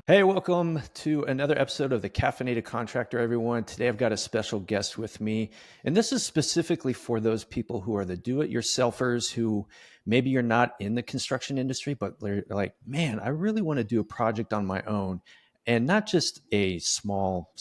Hey, welcome to another episode of the Caffeinated Contractor, everyone. Today I've got a special guest with me, and this is specifically for those people who are the do-it-yourselfers who maybe you're not in the construction industry, but they're like, man, I really want to do a project on my own, and not just a small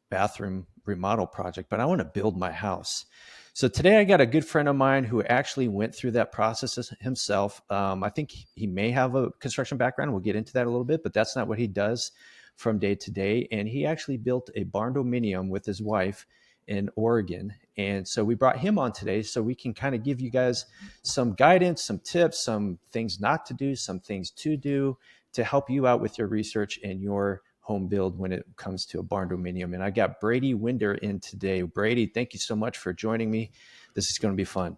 bathroom remodel project, but I want to build my house. So today I got a good friend of mine who actually went through that process himself. I think he may have a construction background. We'll get into that a little bit, but that's not what he does from day to day. And he actually built a Barndominium with his wife in Oregon. And so we brought him on today so we can kind of give you guys some guidance, some tips, some things not to do, some things to do to help you out with your research and your home build when it comes to a Barndominium. And I got Brady Winder in today. Brady, thank you so much for joining me. This is going to be fun.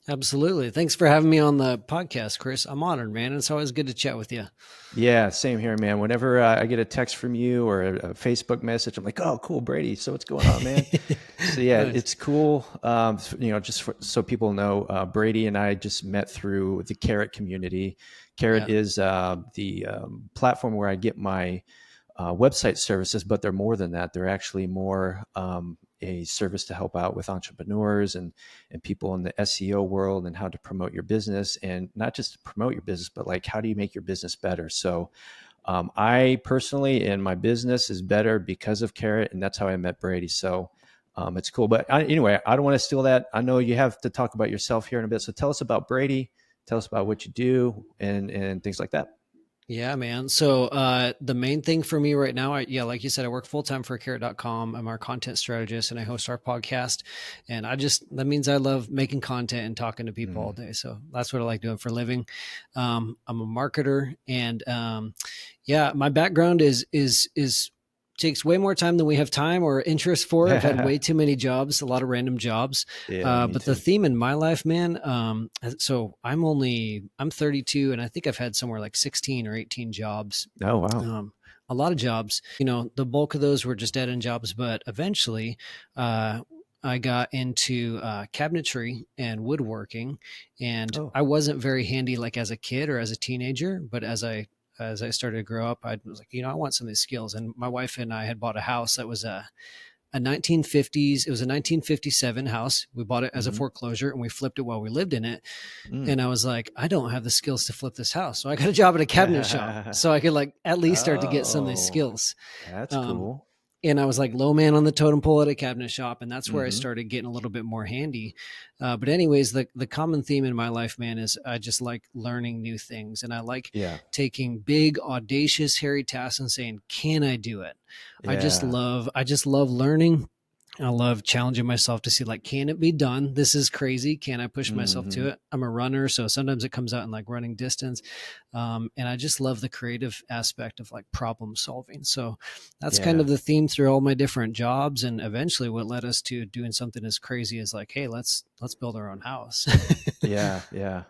Absolutely. Thanks for having me on the podcast, Chris. I'm honored, man. It's always good to chat with you. Yeah, same here, man. Whenever I get a text from you or a Facebook message, I'm like, oh, cool, Brady. So what's going on, man? So yeah, Nice. it's cool. Just so people know, Brady and I just met through the Carrot community. Carrot is the platform where I get my website services, but they're more than that. They're actually more a service to help out with entrepreneurs and people in the SEO world and how to promote your business, and not just to promote your business, but like how do you make your business better? So I personally, and my business is better because of Carrot, and that's how I met Brady. So it's cool. But anyway, I don't want to steal that. I know you have to talk about yourself here in a bit. So tell us about Brady. Tell us about what you do and things like that. Yeah, man. So the main thing for me right now, like you said, I work full-time for carrot.com. I'm our content strategist and I host our podcast. And that means I love making content and talking to people all day. So that's what I like doing for a living. I'm a marketer and my background is takes way more time than we have time or interest for. I've had way too many jobs, a lot of random jobs. Yeah, me But the too. theme in my life, man, so I'm 32 and I think I've had somewhere like 16 or 18 jobs. Oh, wow. A lot of jobs, the bulk of those were just dead end jobs, but eventually, I got into cabinetry and woodworking, and Oh, I wasn't very handy like as a kid or as a teenager, but as I started to grow up, I was like, I want some of these skills. And my wife and I had bought a house that was a 1950s. It was a 1957 house. We bought it as a foreclosure and we flipped it while we lived in it. Mm. And I was like, I don't have the skills to flip this house. So I got a job at a cabinet shop so I could like at least start to get some of these Oh, skills. that's Um, cool. and I was like low man on the totem pole at a cabinet shop. And that's where I Hmm. started getting a little bit more handy. But anyways, the common theme in my life, man, is I just like learning new things. And I like Yeah. taking big, audacious, hairy tasks and saying, can I do it? Yeah. I just love learning. I love challenging myself to see like, can it be done? This is crazy. Can I push myself to Hmm. it? I'm a runner, so sometimes it comes out in like running distance. And I just love the creative aspect of like problem solving. So that's kind Yeah. of the theme through all my different jobs. And eventually what led us to doing something as crazy as like, hey, let's build our own house. Yeah. Yeah.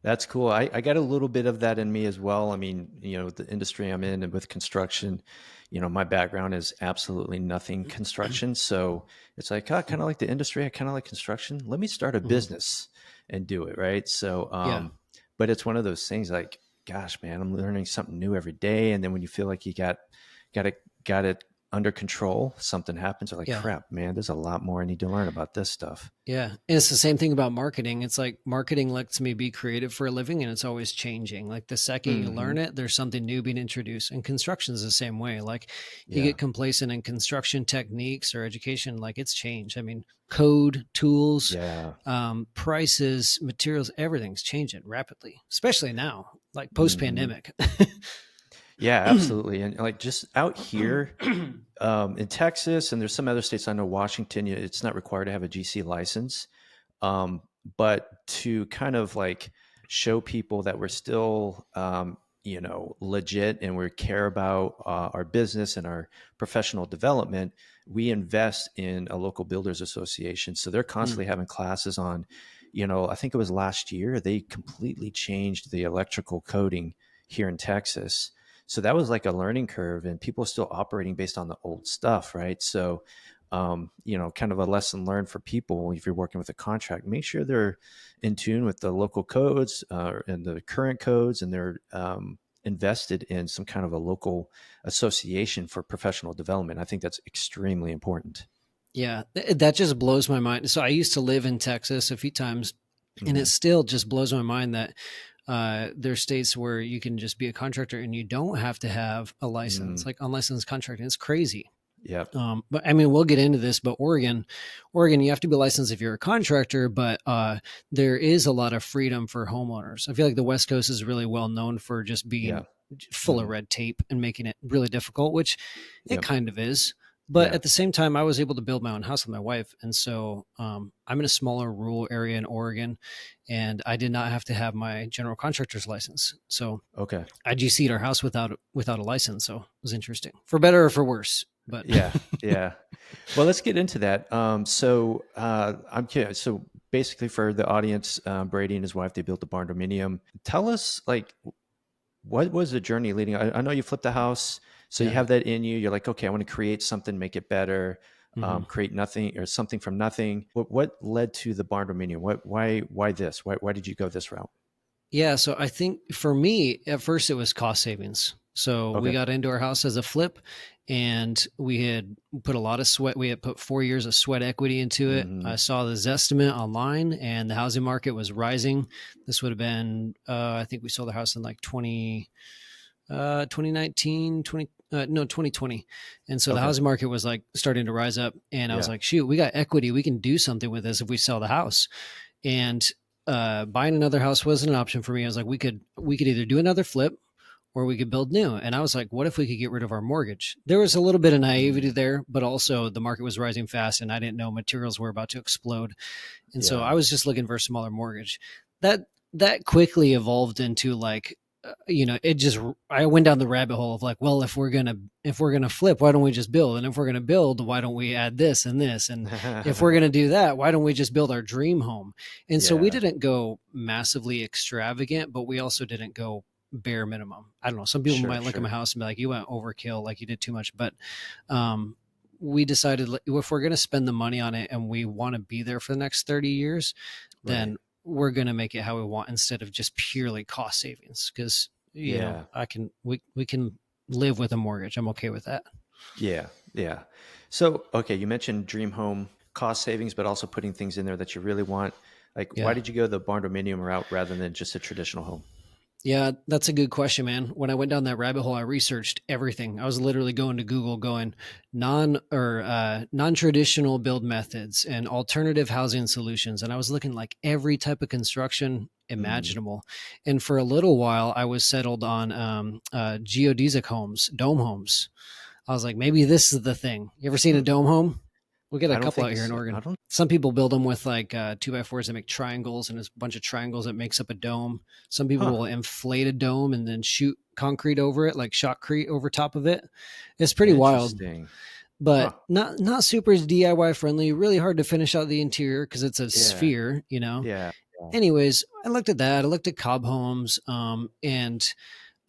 That's cool. I got a little bit of that in me as well. I mean, the industry I'm in and with construction, my background is absolutely nothing construction. So it's like, I kind of like the industry. I kind of like construction. Let me start a Mhm. business and do it. Right. So, Yeah. but it's one of those things like, gosh, man, I'm learning something new every day. And then when you feel like you got it under control, something happens. You're like, Yeah. crap, man, there's a lot more I need to learn about this stuff. Yeah. And it's the same thing about marketing. It's like marketing lets me be creative for a living and it's always changing. Like the second you Hmm. learn it, there's something new being introduced. And construction is the same way. Like you Yeah. get complacent in construction techniques or education, like it's changed. I mean, code, tools, Yeah. prices, materials, everything's changing rapidly, especially now, like post Hmm. pandemic. Yeah, absolutely. And like just out here in Texas, and there's some other states, I know Washington, it's not required to have a GC license. Um, but to kind of like show people that we're still, legit and we care about our business and our professional development, we invest in a local builders association. So they're constantly having classes on, I think it was last year, they completely changed the electrical coding here in Texas. So that was like a learning curve, and people are still operating based on the old stuff, right? So, kind of a lesson learned for people if you're working with a contract. Make sure they're in tune with the local codes and the current codes, and they're invested in some kind of a local association for professional development. I think that's extremely important. Yeah, that just blows my mind. So I used to live in Texas a few times, and it Hmm. still just blows my mind that there's states where you can just be a contractor and you don't have to have a license, Mm, like unlicensed contracting. It's crazy. yeah. But I mean, we'll get into this, but Oregon, you have to be licensed if you're a contractor, but there is a lot of freedom for homeowners. I feel like the West Coast is really well known for just Yeah. being full of Hmm. red tape and making it really difficult, which it Yep. kind of is. But Yeah. at the same time, I was able to build my own house with my wife. And so I'm in a smaller rural area in Oregon, and I did not have to have my general contractor's license. So Okay. I GC'd our house without a license. So it was interesting, for better or for worse. But Yeah. Yeah. Well, let's get into that. I'm curious. So basically, for the audience, Brady and his wife, they built the Barndominium. Tell us, like, what was the journey leading? I know you flipped a house, so you yeah. have that in you. You're like, okay, I want to create something, make it better, Hmm. create nothing or something from nothing. What led to the Barndominium? Why this? Why did you go this route? Yeah. So I think for me, at first it was cost savings. So we Okay. got into our house as a flip, and we had put a lot of sweat. We had put 4 years of sweat equity into it. Hmm. I saw the Zestimate online, and the housing market was rising. This would have been, I think we sold the house in like 2019, 2020. And so the Okay. housing market was like starting to rise up. And I was Yeah. like, shoot, we got equity. We can do something with this if we sell the house. And buying another house wasn't an option for me. I was like, we could either do another flip or we could build new. And I was like, what if we could get rid of our mortgage? There was a little bit of naivety Mm, there, but also the market was rising fast and I didn't know materials were about to explode. And so yeah. I was just looking for a smaller mortgage. That that quickly evolved into like it just I went down the rabbit hole of like, well, if we're gonna flip, why don't we just build? And if we're gonna build, why don't we add this and this? And if we're gonna do that, why don't we just build our dream home? And so we Yeah. didn't go massively extravagant, but we also didn't go bare minimum. I don't know. Some people Sure. might look at my Sure. house and be like, you went overkill, like you did too much. But um, we decided if we're going to spend the money on it and we want to be there for the next 30 years, Right. then we're going to make it how we want instead of just purely cost savings. Because, Yeah. we can live with a mortgage. I'm okay with that. Yeah. Yeah. So, okay, you mentioned dream home cost savings, but also putting things in there that you really want. Like, why Yeah. did you go the Barndominium route rather than just a traditional home? Yeah, that's a good question, man. When I went down that rabbit hole, I researched everything. I was literally going to Google, going non-traditional build methods and alternative housing solutions, and I was looking like every type of construction Mm, imaginable. And for a little while, I was settled on geodesic homes, dome homes. I was like, maybe this is the thing. You ever seen a hmm. dome home? We get a I don't couple out think here in so. I Oregon. don't. Some people build them with like 2x4s that make triangles, and there's a bunch of triangles that makes up a dome. Some people Huh. will inflate a dome and then shoot concrete over it, like shotcrete over top of it. It's pretty wild, Interesting. Huh. but not super DIY friendly. Really hard to finish out the interior because it's a Yeah. sphere. Yeah. Yeah. Anyways, I looked at that. I looked at Cobb Homes, and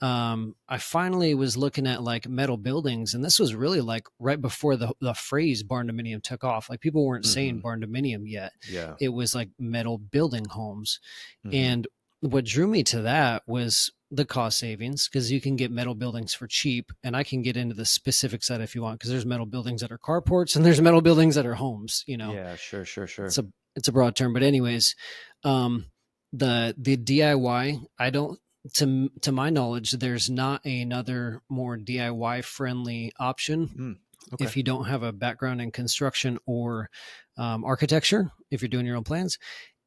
I finally was looking at like metal buildings, and this was really like right before the phrase barndominium took off. Like people weren't saying Hmm. barndominium yet. Yeah. It was like metal building homes. Hmm. And what drew me to that was the cost savings because you can get metal buildings for cheap. And I can get into the specifics of that if you want, because there's metal buildings that are carports and there's metal buildings that are homes. Yeah. Sure. Sure. It's Sure. a broad term, but anyways, um, the DIY, I don't to my knowledge, there's not another more DIY friendly option Mm, okay. if you don't have a background in construction or architecture, if you're doing your own plans,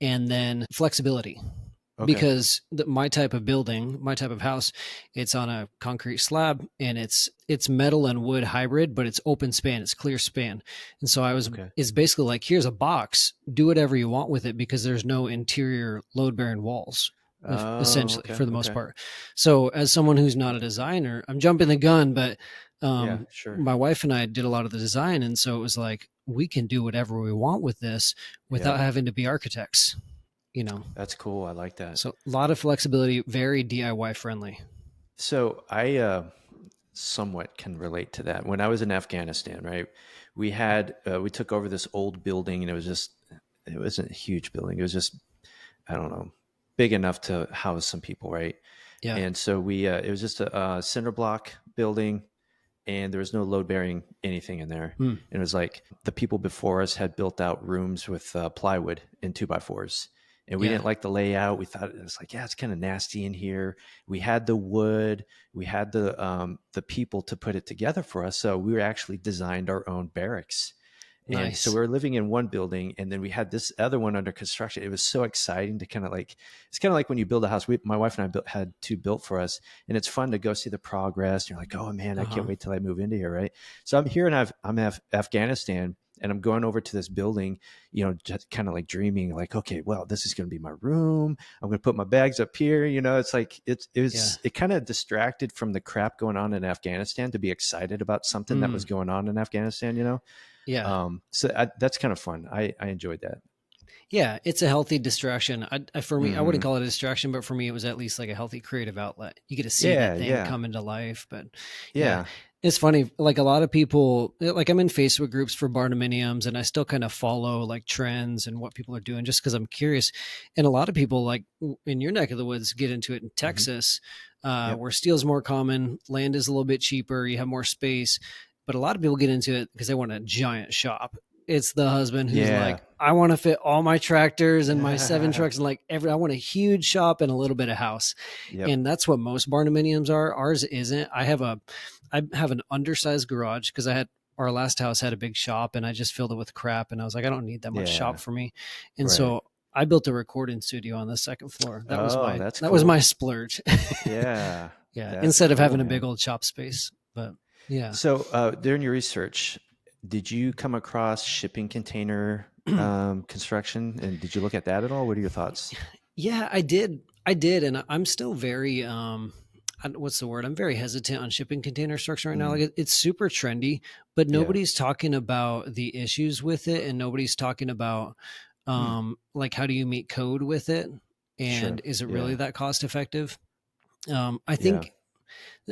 and then flexibility. Okay. Because my type of building, my type of house, it's on a concrete slab and it's metal and wood hybrid, but it's open span, it's clear span. And so Okay. it's basically like, here's a box, do whatever you want with it because there's no interior load bearing walls, Oh. essentially, Okay. for the most Okay. part. So as someone who's not a designer, I'm jumping the gun, but Yeah. Sure. my wife and I did a lot of the design. And so it was like, we can do whatever we want with this without Yeah. having to be architects, you know? That's cool. I like that. So a lot of flexibility, very DIY friendly. So I somewhat can relate to that. When I was in Afghanistan, right, we took over this old building, and it wasn't a huge building. It was just, I don't know, big enough to house some people, right? Yeah. And so it was just a cinder block building, and there was no load bearing anything in there. Mm. And it was like the people before us had built out rooms with plywood and 2x4s. And we Yeah. didn't like the layout. We thought it was like, yeah, it's kind of nasty in here. We had the wood, we had the people to put it together for us. So we were actually designed our own barracks. And so we Nice. were living in one building, and then we had this other one under construction. It was so exciting to kind of like, it's kind of like when you build a house. My wife and I had two built for us, and it's fun to go see the progress. You're like, oh man, I can't Uh-huh. wait till I move into here, right? So I'm here in Afghanistan, and I'm going over to this building, just kind of like dreaming, like, okay, well, this is going to be my room. I'm going to put my bags up here. It's like Yeah. it kind of distracted from the crap going on in Afghanistan to be excited about something that was Mm. going on in Afghanistan. Yeah. That's kind of fun. I enjoyed that. Yeah, it's a healthy distraction. For me, I wouldn't Hmm. call it a distraction, but for me, it was at least like a healthy creative outlet. You get to see Yeah, that thing yeah, come into life. But yeah, yeah. it's funny. Like a lot of people, like I'm in Facebook groups for Barndominiums, and I still kind of follow like trends and what people are doing just because I'm curious. And a lot of people, like in your neck of the woods, get into it in Hmm. Texas, Yep. where steel's more common, land is a little bit cheaper, you have more space. But a lot of people get into it because they want a giant shop. It's the husband who's Yeah. like, I want to fit all my tractors and my 7 trucks and like I want a huge shop and a little bit of house. Yep. And that's what most barndominiums are. Ours isn't. I have an undersized garage because our last house had a big shop and I just filled it with crap. And I was like, I don't need that much shop Yeah. for me. And Right. so I built a recording studio on the second floor. Oh, that's That was my cool. splurge. Yeah. Yeah. That's Instead of cool, having a big man. old shop space. But yeah. So, during your research, did you come across shipping container construction, and did you look at that at all? What are your thoughts? Yeah, I did. I did, and I'm still very what's the word? I'm very hesitant on shipping container structure right now. Mm, Like it's super trendy, but yeah. nobody's talking about the issues with it, and nobody's talking about Hmm. like how do you meet code with it, Sure. and is it really Yeah. that cost effective? I Yeah. think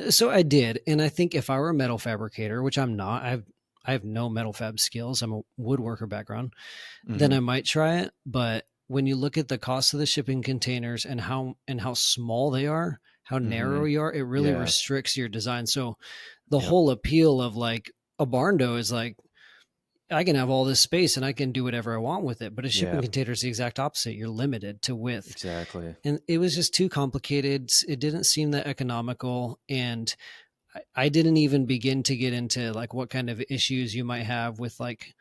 so. I did, and I think if I were a metal fabricator, which I'm not, I have no metal fab skills. I'm a woodworker background, then Hmm. I might try it. But when you look at the cost of the shipping containers and how small they are, how Hmm. narrow you are, it really Yeah. restricts your design. So the Yep. whole appeal of like a barndo is like I can have all this space and I can do whatever I want with it. But a shipping Yeah. container is the exact opposite. You're limited to width. Exactly. And it was just too complicated. It didn't seem that economical. And I didn't even begin to get into like what kind of issues you might have with like,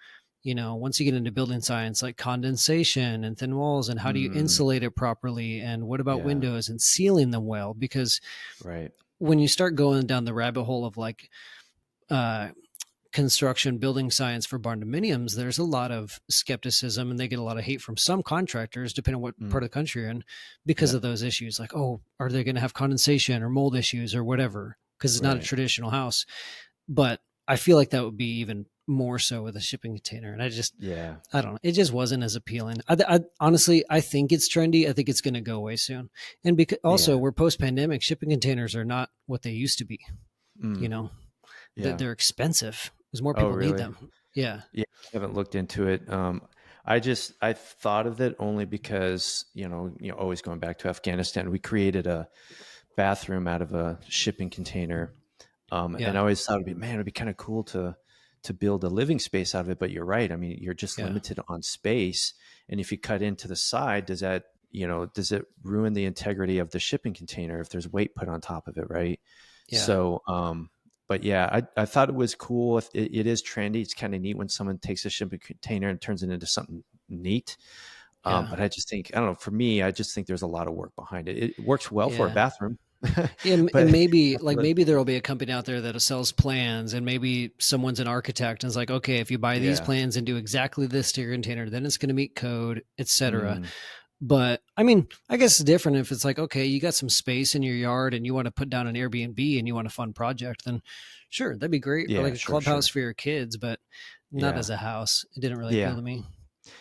once you get into building science, like condensation and thin walls and how do you Mm, insulate it properly? And what about yeah. windows and sealing them well? Because Right. when you start going down the rabbit hole of like, uh, construction building science for barndominiums, there's a lot of skepticism and they get a lot of hate from some contractors depending on what Mm, part of the country you're in because yeah. of those issues like, oh, are they going to have condensation or mold issues or whatever because it's not a Right. traditional house. But I feel like that would be even more so with a shipping container. And Yeah. I don't know, it just wasn't as appealing. I honestly, I think it's trendy. I think it's going to go away soon. And because also Yeah. we're post pandemic, shipping containers are not what they used to be. Mm, you know yeah. they're expensive because more Oh, people need really? them. Yeah. Yeah, I haven't looked into it. I thought of it only because always going back to Afghanistan, we created a bathroom out of a shipping container, and Yeah. I always thought it'd be kind of cool to build a living space out of it. But you're right. I mean, you're just Yeah. limited on space, and if you cut into the side, does it ruin the integrity of the shipping container if there's weight put on top of it, right? Yeah. So, but yeah, I thought it was cool. It is trendy. It's kind of neat when someone takes a shipping container and turns it into something neat. Yeah. But I just think, I don't know, for me, I just think there's a lot of work behind it. It works well for a Yeah. bathroom, Yeah, and but maybe like maybe there will be a company out there that sells plans, and maybe someone's an architect and is like, okay, if you buy these yeah. plans and do exactly this to your container, then it's going to meet code, etc. Mm, But I mean, I guess it's different if it's like, okay, you got some space in your yard and you want to put down an Airbnb and you want a fun project, then sure, that'd be great. Or yeah, like a sure, clubhouse sure. for your kids, but not Yeah. as a house. It didn't really appeal Yeah. to me.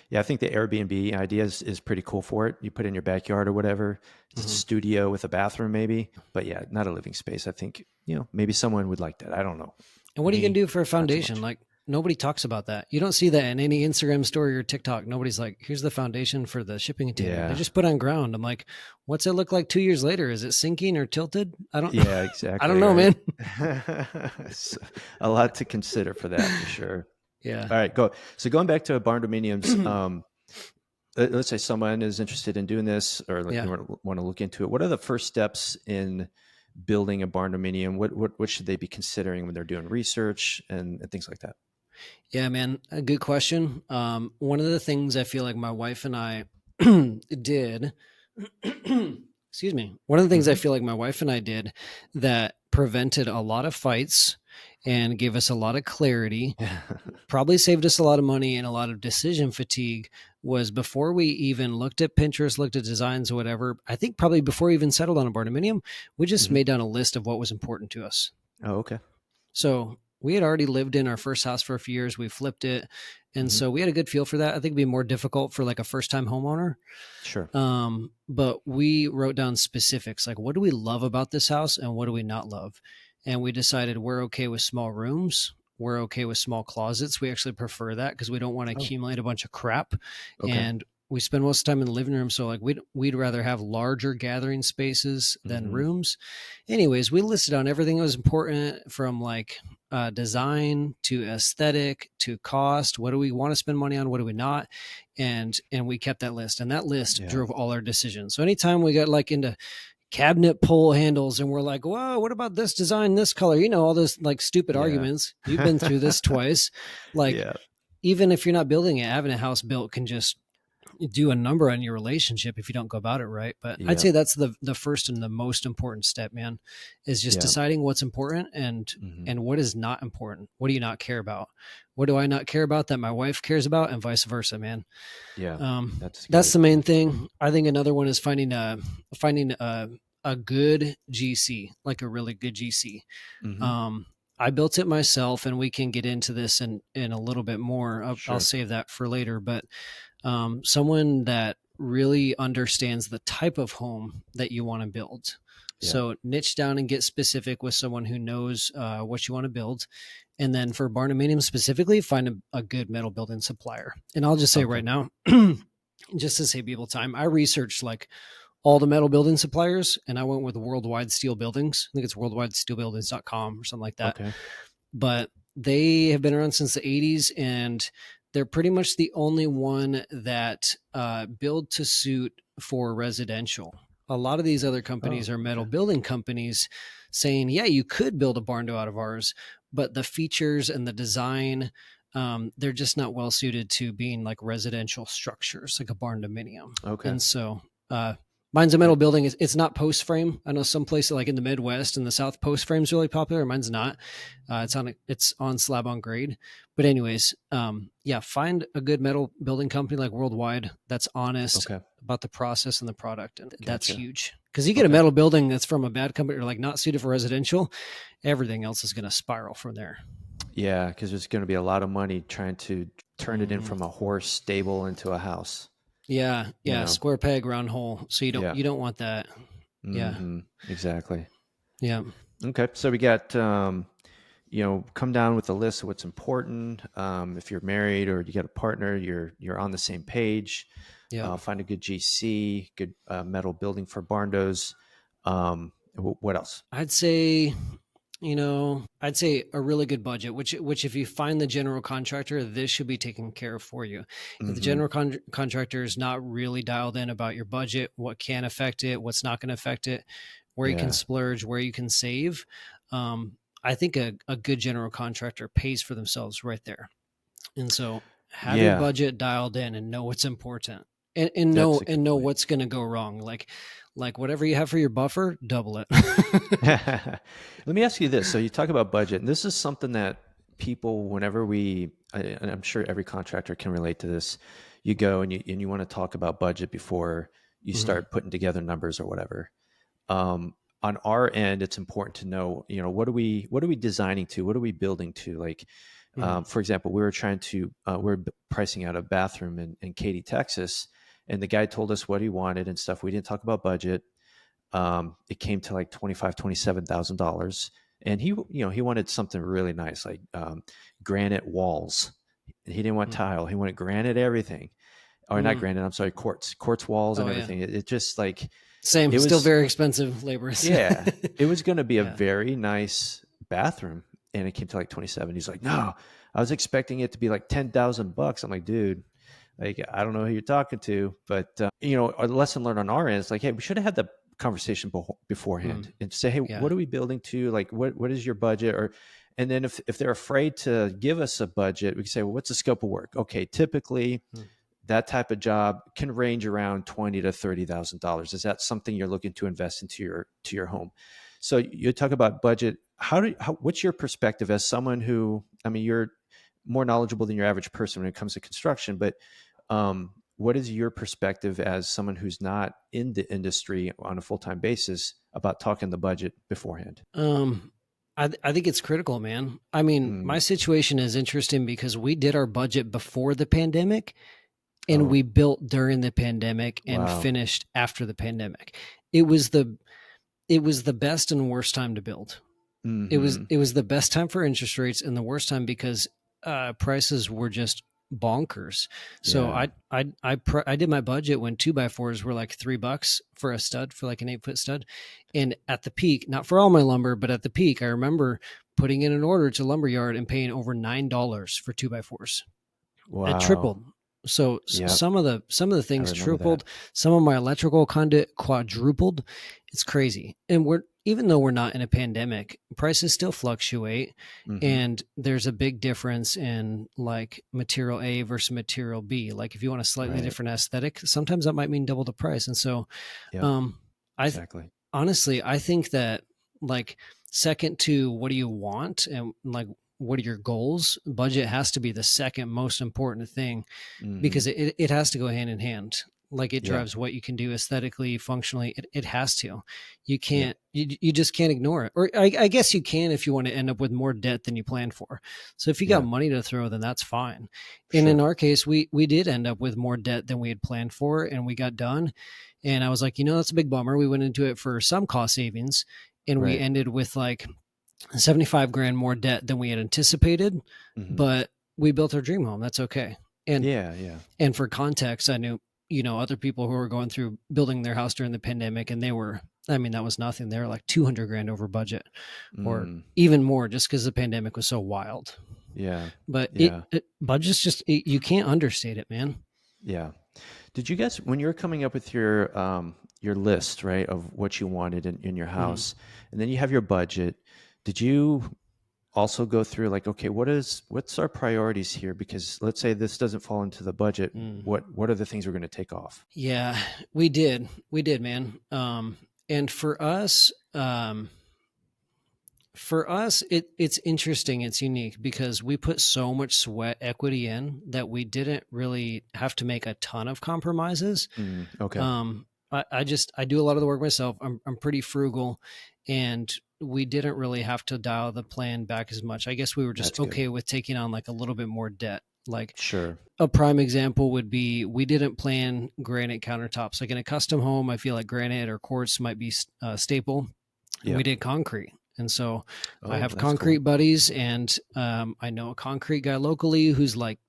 Yeah. I think the Airbnb idea is pretty cool for it. You put it in your backyard or whatever. It's a Mhm. studio with a bathroom, maybe. But yeah, not a living space. I think, maybe someone would like that. I don't know. And what are you gonna Me, do for a not so foundation? much. Like, nobody talks about that. You don't see that in any Instagram story or TikTok. Nobody's like, here's the foundation for the shipping container. Yeah. They just put on ground. I'm like, what's it look like 2 years later? Is it sinking or tilted? I don't Yeah, I exactly. don't know, Right. man. It's a lot to consider for that, for sure. Yeah. All right, go. So going back to Barndominium's, let's say someone is interested in doing this, or like Yeah. you want to look into it. What are the first steps in building a Barndominium? What should they be considering when they're doing research and things like that? Yeah, man. A good question. One of the things I feel like my wife and I did, excuse me. One of the things I feel like my wife and I did that prevented a lot of fights and gave us a lot of clarity, probably saved us a lot of money and a lot of decision fatigue, was before we even looked at Pinterest, looked at designs or whatever. I think probably before we even settled on a Barndominium, we just made down a list of what was important to us. Oh, okay. So we had already lived in our first house for a few years. We flipped it. And so we had a good feel for that. I think it'd be more difficult for like a first time homeowner. Sure. But we wrote down specifics, like what do we love about this house and what do we not love? And we decided we're okay with small rooms. We're okay with small closets. We actually prefer that because we don't want to accumulate a bunch of crap. Okay. And we spend most of the time in the living room. So like we'd rather have larger gathering spaces than rooms. Anyways, we listed on everything that was important, from like design to aesthetic to cost. What do we want to spend money on? What do we not? And we kept that list, and that list drove all our decisions. So anytime we got like into cabinet pull handles and we're like, whoa, what about this design, this color? You know, all those like stupid arguments. You've been through this twice. Like, even if you're not building it, having a house built can just do a number on your relationship if you don't go about it right. But I'd say that's the first and the most important step, man, is just deciding what's important and what is not important. What do you not care about? What do I not care about that my wife cares about, and vice versa, man? Yeah. That's the main thing. I think another one is finding a good GC, like a really good GC. I built it myself, and we can get into this in a little bit more. I'll save that for later, but someone that really understands the type of home that you want to build. So niche down and get specific with someone who knows what you want to build. And then for Barndominium specifically, find a good metal building supplier. And I'll just say right now, just to save people time, I researched like all the metal building suppliers, and I went with Worldwide Steel Buildings. I think it's worldwidesteelbuildings.com or something like that. But they have been around since the 80s, and they're pretty much the only one that build to suit for residential. A lot of these other companies are metal building companies saying, yeah, you could build a Barndo out of ours, but the features and the design, they're just not well suited to being like residential structures, like a Barndominium. And so mine's a metal building. It's not post frame. I know some places like in the Midwest and the South, post frame is really popular. Mine's not. It's on slab on grade. But anyways, find a good metal building company like Worldwide that's honest about the process and the product, and that's huge. Because you get a metal building that's from a bad company or like not suited for residential, everything else is going to spiral from there. Yeah, because there's going to be a lot of money trying to turn it in from a horse stable into a house. Yeah, square peg, round hole. So you don't want that. Yeah, exactly. Yeah. Okay, so we got come down with a list of what's important. If you're married or you got a partner, you're on the same page. Find a good GC, good metal building for Barndos. What else? I'd say a really good budget, which if you find the general contractor, this should be taken care of for you. If the general contractor is not really dialed in about your budget, what can affect it, what's not going to affect it, where you can splurge, where you can save, I think a good general contractor pays for themselves right there. And so have your budget dialed in and know what's important, and know what's going to go wrong. Like whatever you have for your buffer, double it. Let me ask you this. So you talk about budget, and this is something that people, whenever and I'm sure every contractor can relate to this, you go and you want to talk about budget before you start putting together numbers or whatever. On our end, it's important to know, what are we designing to? What are we building to? Like, for example, we're pricing out a bathroom in Katy, Texas, and the guy told us what he wanted and stuff. We didn't talk about budget. It came to like $27,000. and he wanted something really nice, like granite walls. He didn't want tile. He wanted granite everything, or not granite. I'm sorry, quartz walls and Oh yeah. everything. It just like Same, it still was. very expensive labors. Yeah, it was going to be a Yeah. very nice bathroom, and it came to like 27. He's like, no, I was expecting it to be like $10,000. I'm like, dude, like I don't know who you're talking to, but a lesson learned on our end is like, hey, we should have had the conversation beforehand and say, hey, Yeah. what are we building to? Like, what is your budget? And then if they're afraid to give us a budget, we can say, well, what's the scope of work? Okay, typically that type of job can range around $20,000 to $30,000. Is that something you're looking to invest into your home? So you talk about budget. What's your perspective as someone who, I mean, you're more knowledgeable than your average person when it comes to construction, but what is your perspective as someone who's not in the industry on a full-time basis about talking the budget beforehand? I think it's critical, man. I mean, my situation is interesting because we did our budget before the pandemic, and we built during the pandemic and finished after the pandemic. It was the best and worst time to build. It was the best time for interest rates and the worst time because prices were just bonkers. So I did my budget when 2x4s were like $3 for a stud, for like an 8-foot stud. And at the peak, not for all my lumber, but at the peak, I remember putting in an order to lumberyard and paying over $9 for 2x4s. Wow. It tripled. So some of the things tripled. That. Some of my electrical conduit quadrupled. It's crazy. And even though we're not in a pandemic, prices still fluctuate, and there's a big difference in like material A versus material B. Like if you want a slightly different aesthetic, sometimes that might mean double the price. And so, honestly, I think that like second to what do you want and like what are your goals, budget has to be the second most important thing because it has to go hand in hand. Like it drives what you can do aesthetically, functionally. It has to. You can't. You just can't ignore it. Or I guess you can if you want to end up with more debt than you planned for. So if you got money to throw, then that's fine. And in our case, we did end up with more debt than we had planned for, and we got done. And I was like, that's a big bummer. We went into it for some cost savings, and we ended with like 75 grand more debt than we had anticipated, but we built our dream home. That's okay. And and for context, I knew, other people who were going through building their house during the pandemic, and that was nothing. They were like 200 grand over budget or even more just because the pandemic was so wild. Yeah. But budget's just, you can't understate it, man. Yeah. Did you guys, when you were coming up with your list, right, of what you wanted in your house, and then you have your budget, did you also go through like, okay, what's our priorities here? Because let's say this doesn't fall into the budget. What are the things we're going to take off? Yeah, we did, man. And for us, it's interesting. It's unique because we put so much sweat equity in that we didn't really have to make a ton of compromises. Okay. I do a lot of the work myself. I'm pretty frugal, and we didn't really have to dial the plan back as much. I guess we were just okay with taking on like a little bit more debt. Like a prime example would be, we didn't plan granite countertops. Like in a custom home, I feel like granite or quartz might be staple. We did concrete. And so I have concrete buddies, and I know a concrete guy locally who's like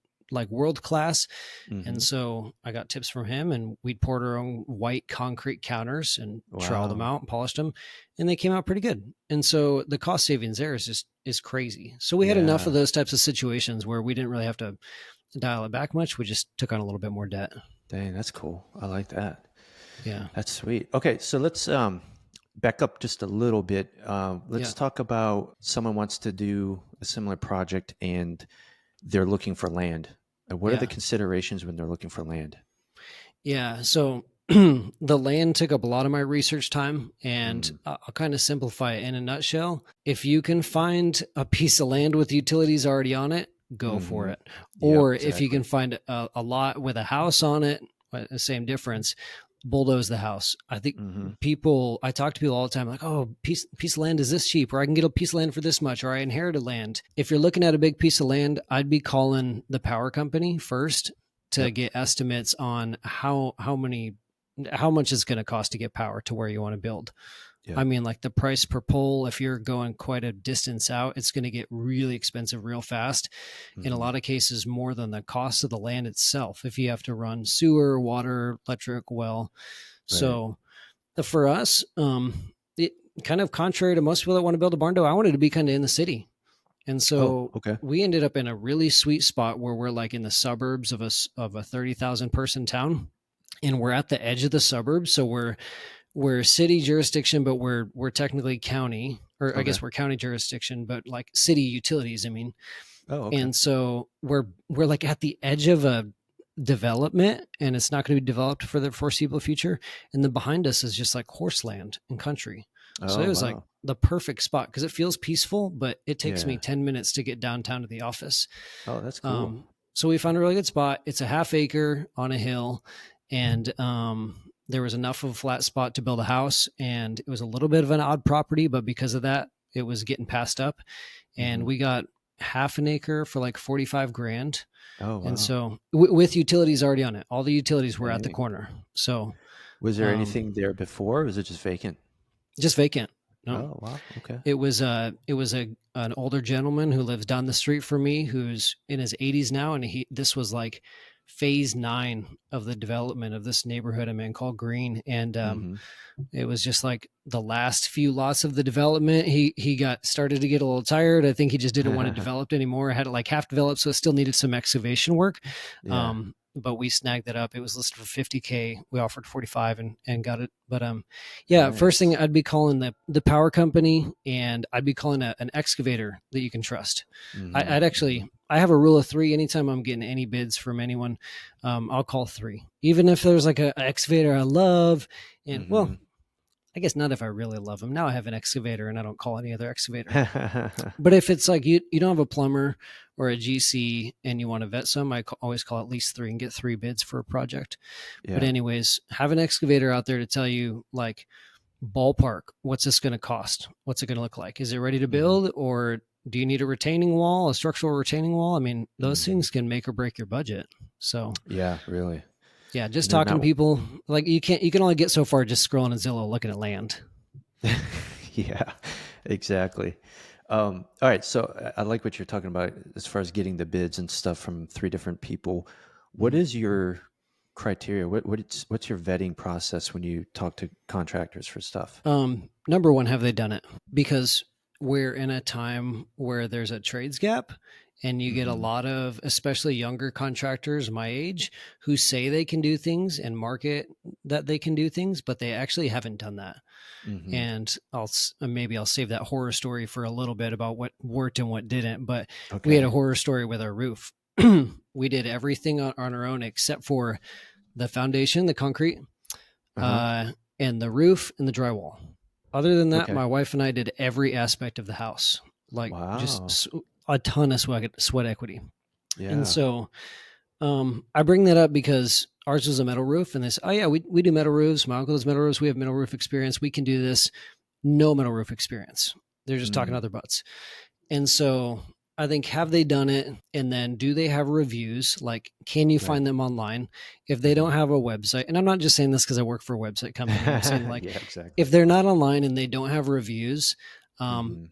world class. And so I got tips from him, and we'd poured our own white concrete counters and troweled them out and polished them, and they came out pretty good. And so the cost savings there is crazy. So we had enough of those types of situations where we didn't really have to dial it back much. We just took on a little bit more debt. Dang, that's cool. I like that. Yeah. That's sweet. Okay. So let's back up just a little bit. Let's talk about someone wants to do a similar project and they're looking for land. What are the considerations when they're looking for land? Yeah. So the land took up a lot of my research time, and I'll kind of simplify it in a nutshell. If you can find a piece of land with utilities already on it, go for it. Or if you can find a lot with a house on it, the same difference, bulldoze the house. I think I talk to people all the time like, oh, piece of land is this cheap, or I can get a piece of land for this much, or I inherited land. If you're looking at a big piece of land, I'd be calling the power company first to get estimates on how much it's going to cost to get power to where you want to build. Yeah. I mean, like the price per pole, if you're going quite a distance out, it's going to get really expensive real fast. In a Hmm. lot of cases, more than the cost of the land itself, if you have to run sewer, water, electric, well. Right. So for us, it kind of contrary to most people that want to build a Barndo, I wanted to be kind of in the city. And Oh, so okay. we ended up in a really sweet spot where we're like in the suburbs of a 30,000 person town. And we're at the edge of the suburbs. So we're city jurisdiction, but we're technically county, or I Okay. guess we're county jurisdiction, but like city utilities, I mean. Oh, okay. And so we're like at the edge of a development, and it's not going to be developed for the foreseeable future. And then behind us is just like horse land and country. So Oh, it was like wow. the perfect spot because it feels peaceful, but it takes me Yeah. 10 minutes to get downtown to the office. Oh, that's cool. So we found a really good spot. It's a half acre on a hill, and there was enough of a flat spot to build a house. And it was a little bit of an odd property, but because of that, it was getting passed up. And Hmm. we got half an acre for like 45 grand. Oh, And wow. so with utilities already on it, all the utilities were at the Dang. corner. So Was there um, anything there before, or was it just vacant? just vacant. No, Oh, wow. Okay. it was an older gentleman who lives down the street from me, who's in his 80s now, and this was like phase 9 of the development of this neighborhood I'm in called Green, and Hmm. it was just like the last few lots of the development. He got started to get a little tired. I think he just didn't want to develop anymore. I had it like half developed, so it still needed some excavation work. Yeah. But we snagged that up. It was listed for 50K. We offered 45 and got it. But yeah, first thing Nice. I'd be calling the power company, and I'd be calling an excavator that you can trust. Hmm. I have a rule of 3. Anytime I'm getting any bids from anyone, I'll call 3, even if there's like an excavator I love. And well, Hmm. I guess not if I really love them. Now I have an excavator and I don't call any other excavator. Hmm. But if it's like you don't have a plumber or a GC and you want to vet some, always call at least 3 and get 3 bids for a project. But Yeah. anyways, have an excavator out there to tell you like ballpark, what's this going to cost? What's it going to look like? Is it ready to Hmm. build, or do you need a retaining wall, a structural retaining wall? I mean, those Hmm. things can make or break your budget. So Yeah, really. yeah, just And they're talking to not. people, like you can only get so far just scrolling at Zillow looking at land. Yeah, exactly. All right, so I like what you're talking about as far as getting the bids and stuff from 3 different people. What is your criteria? What's your vetting process when you talk to contractors for stuff? Number one, have they done it? Because we're in a time where there's a trades gap, and you get a Hmm. lot of, especially younger contractors my age, who say they can do things and market that they can do things, but they actually haven't done that. Hmm. And maybe I'll save that horror story for a little bit about what worked and what didn't. But we had Okay. a horror story with our roof. We did everything on our own except for the foundation, the concrete, Uh-huh. uh, and the roof and the drywall. Other than that, Okay. my wife and I did every aspect of the house, like Wow. just a ton of sweat equity. And Yeah. so I bring that up because ours was a metal roof, and they say, oh yeah, we do metal roofs. My uncle does metal roofs. We have metal roof experience. We can do this. No metal roof experience. They're just talking Mm, other butts. And so I think, have they done it? And then do they have reviews? Like, can you right. find them online? If they Hmm. don't have a website, and I'm not just saying this because I work for a website company, I'm saying like, Yeah, exactly. if they're not online and they don't have reviews, Hmm.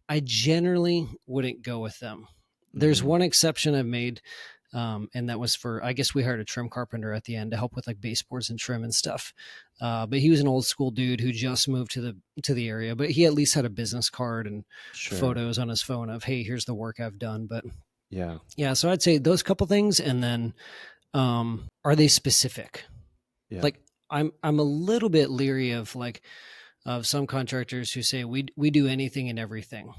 I generally wouldn't go with them. There's Hmm. one exception I've made, and that was for, I guess we hired a trim carpenter at the end to help with like baseboards and trim and stuff. But he was an old school dude who just moved to the area, but he at least had a business card and Sure. photos on his phone of, hey, here's the work I've done. But Yeah. yeah, so I'd say those couple things, and then are they specific? Yeah. Like I'm a little bit leery of like of some contractors who say we do anything and everything.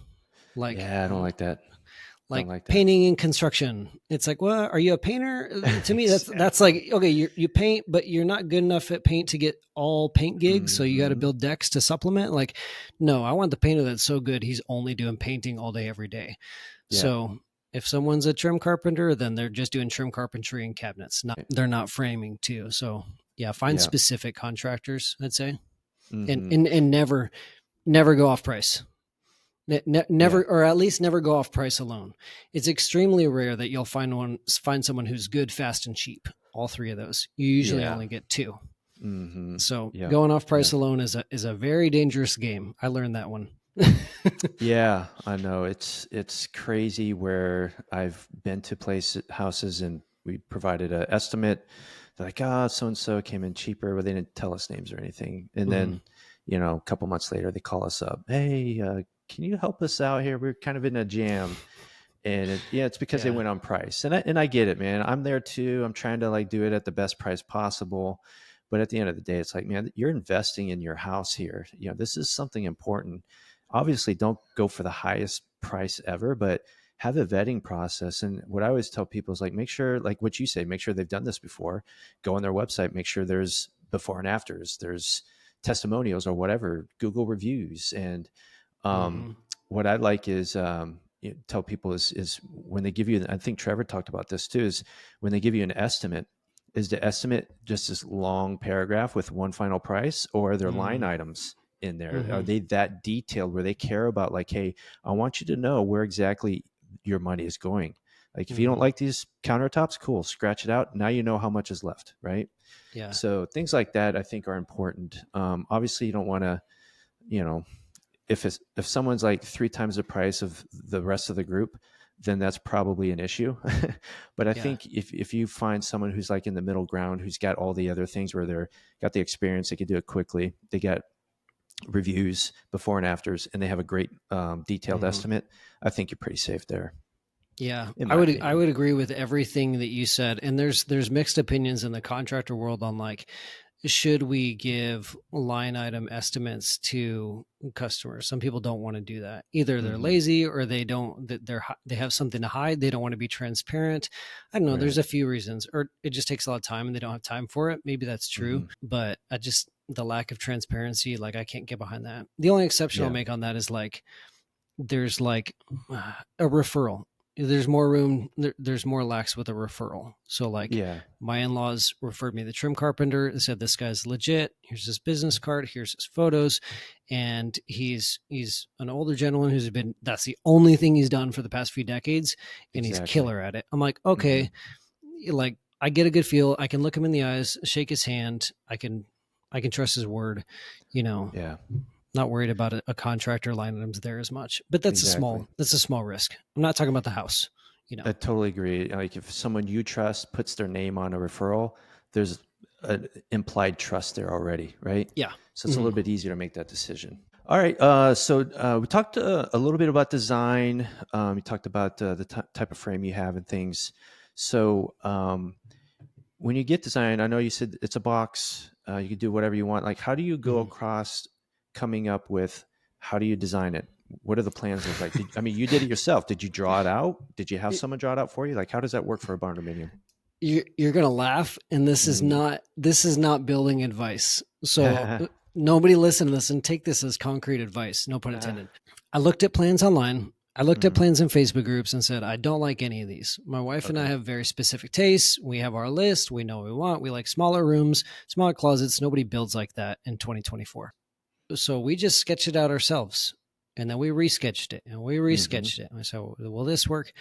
Like Yeah, I don't like that. Don't like like that. painting and construction. It's like, well, are you a painter? To me, that's Exactly. like, okay, you paint, but you're not good enough at paint to get all paint gigs, so you got to Hmm. build decks to supplement. Like, no, I want the painter that's so good he's only doing painting all day every day. Yeah. So if someone's a trim carpenter, then they're just doing trim carpentry and cabinets. Not they're not framing too. So yeah, find Yeah. specific contractors, I'd say, and Hmm. and never go off price. Yeah. Never, or at least never go off price alone. It's extremely rare that you'll find someone who's good, fast, and cheap. All 3 of those. You usually Yeah. only get 2. Mm-hmm. So Yeah. going off Yeah. price alone is a very dangerous game. I learned that one. Yeah, I know. It's crazy where I've been to houses and we provided an estimate. They're like, so and so came in cheaper, but they didn't tell us names or anything. And Hmm. then, a couple months later, they call us up. Hey, can you help us out here? We're kind of in a jam. And it's because they Yeah. went on price, and I get it, man. I'm there too. I'm trying to like do it at the best price possible, but at the end of the day, it's like, man, you're investing in your house here. This is something important. Obviously, don't go for the highest price ever, but have a vetting process. And what I always tell people is like, make sure, like what you say, make sure they've done this before. Go on their website, make sure there's before and afters, there's testimonials or whatever, Google reviews, and um, Hmm. what I like is tell people is when they give you, I think Trevor talked about this too, is when they give you an estimate, is the estimate just this long paragraph with one final price, or are there line Hmm. items in there? Are Hmm. they that detailed where they care about like, hey, I want you to know where exactly your money is going. Like if you don't Hmm. like these countertops, cool, scratch it out. Now you know how much is left, right? Yeah. So things like that I think are important. Obviously, you don't want to, you know, if someone's like three times the price of the rest of the group, then that's probably an issue. But I Yeah. think if you find someone who's like in the middle ground, who's got all the other things where they're got the experience, they can do it quickly, they got reviews before and afters, and they have a great detailed Hmm. estimate, I think you're pretty safe there, Yeah, in I my would I opinion. would agree with everything that you said. And there's mixed opinions in the contractor world on like, should we give line item estimates to customers? Some people don't want to do that. Either they're Hmm. lazy or they have something to hide. They don't want to be transparent. I don't know. There's Right. a few reasons, or it just takes a lot of time and they don't have time for it. Maybe that's true, Hmm. but I just the lack of transparency, like I can't get behind that. The only exception I'll Yeah. make on that is like there's like a referral. There's more room. There's more lax with a referral. So like Yeah. my in-laws referred me to the trim carpenter and said, this guy's legit. Here's his business card. Here's his photos. And he's an older gentleman that's the only thing he's done for the past few decades. And he's Exactly. killer at it. I'm like, Hmm. okay, like I get a good feel. I can look him in the eyes, shake his hand. I can trust his word, you know, Yeah. not worried about a contractor line items there as much, but Exactly. that's a small risk. I'm not talking about the house, you know? I totally agree. Like if someone you trust puts their name on a referral, there's an implied trust there already, right? Yeah. So it's a Hmm. little bit easier to make that decision. All right. So we talked a little bit about design. We talked about the type of frame you have and things. So when you get design, I know you said it's a box. You can do whatever you want. Like, how do you go Hmm. across coming up with how do you design it? What do the plans look like? I mean, you did it yourself. Did you draw it out? Did you have someone draw it out for you? Like, how does that work for a Barndominium? You're gonna laugh, and Mm. this is not building advice. So nobody listen to this and take this as concrete advice. No pun intended. I looked at plans online. I looked at Mhm. plans in Facebook groups and said, I don't like any of these. My wife and I Okay. have very specific tastes. We have our list. We know what we want. We like smaller rooms, smaller closets. Nobody builds like that in 2024. So we just sketched it out ourselves. And then we resketched it and we Mhm. resketched it. And I said, will this work?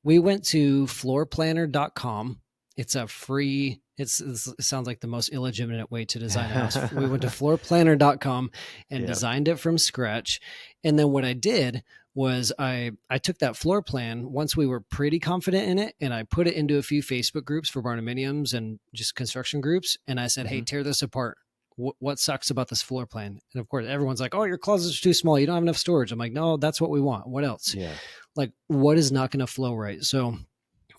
We went to floorplanner.com. It's a free, it sounds like the most illegitimate way to design a house. We went to floorplanner.com and Yeah. designed it from scratch. And then what I did was I took that floor plan once we were pretty confident in it, and I put it into a few Facebook groups for barndominiums and just construction groups. And I said, hey, Mhm. tear this apart. What sucks about this floor plan? And of course, everyone's like, oh, your closets are too small. You don't have enough storage. I'm like, no, that's what we want. What else? Yeah. Like, what is not going to flow right? So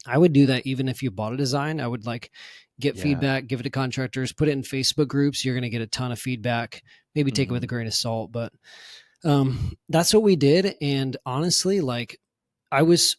I would do that even if you bought a design. I would like get Yeah. feedback, give it to contractors, put it in Facebook groups. You're going to get a ton of feedback. Maybe take it with a Mhm. grain of salt, but that's what we did. And honestly, like I was,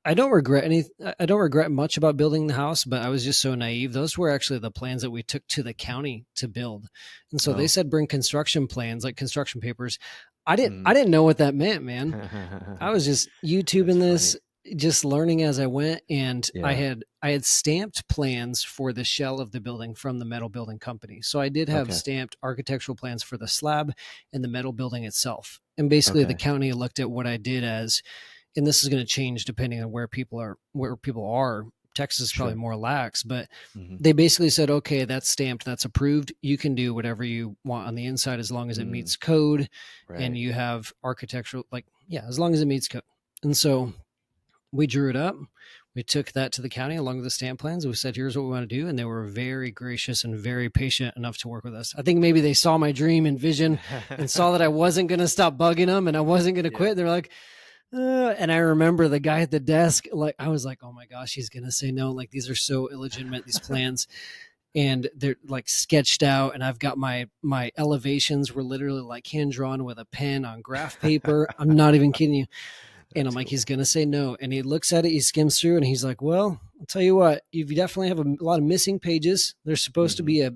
I don't regret any. I don't regret much about building the house, but I was just so naive. Those were actually the plans that we took to the county to build, and so they Oh. said bring construction plans, like construction papers. I didn't. Mhm. I didn't know what that meant, man. I was just That's YouTubing this, funny. just learning as I went, and Yeah. I had stamped plans for the shell of the building from the metal building company. So I did have Okay. stamped architectural plans for the slab and the metal building itself. And basically, the Okay. county looked at what I did as, and this is going to change depending on where people are Texas is probably Sure. more lax, but Hmm. they basically said, okay, that's stamped, that's approved. You can do whatever you want on the inside as long as it Mm, meets code and right. you have architectural, like, yeah, as long as it meets code. And so we drew it up. We took that to the county along with the stamp plans. We said, here's what we want to do. And they were very gracious and very patient enough to work with us. I think maybe they saw my dream and vision and saw that I wasn't going to stop bugging them and I wasn't going to Yeah. quit. They're like, and I remember the guy at the desk, like, I was like, oh my gosh, he's going to say no. Like, these are so illegitimate, these plans. And they're like sketched out. And I've got my elevations were literally like hand drawn with a pen on graph paper. I'm not even kidding you. And I'm That's like, cool. he's going to say no. And he looks at it, he skims through and he's like, well, I'll tell you what, you definitely have a lot of missing pages. There's supposed to Mhm. be a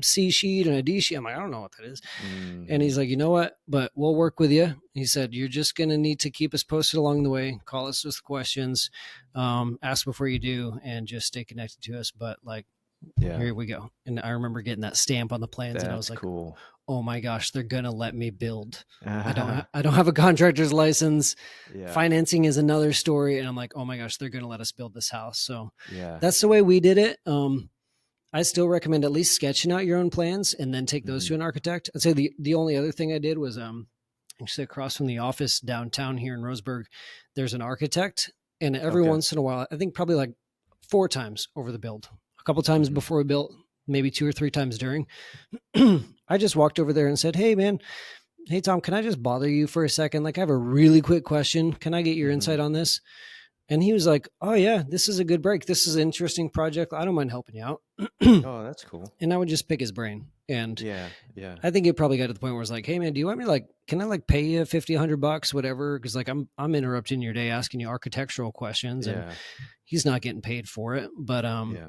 C sheet and a D sheet. I'm like, I don't know what that is. And he's Mhm. like, you know what, but we'll work with you. He said, you're just going to need to keep us posted along the way. Call us with questions, ask before you do, and just stay connected to us. But like, Yeah, here we go. And I remember getting that stamp on the plans and I was that's like, cool. oh my gosh, they're going to let me build. I don't have a contractor's license. Yeah, Financing is another story. And I'm like, oh my gosh, they're going to let us build this house. So yeah. that's the way we did it. I still recommend at least sketching out your own plans and then take those Mhm. to an architect. I'd say the only other thing I did was actually across from the office downtown here in Roseburg, there's an architect. And every Okay. once in a while, I think probably like 4 times over the build, a couple times Mhm. before we built, maybe 2 or 3 times during, I just walked over there and said, hey man, hey Tom, can I just bother you for a second? Like I have a really quick question. Can I get your Mhm. insight on this? And he was like, oh yeah, this is a good break. This is an interesting project. I don't mind helping you out. Oh, that's cool. And I would just pick his brain. And Yeah, yeah, I think it probably got to the point where it's like, hey man, do you want me to like, can I like pay you 50, $100, whatever? Cause like I'm interrupting your day asking you architectural questions and yeah, he's not getting paid for it. But yeah.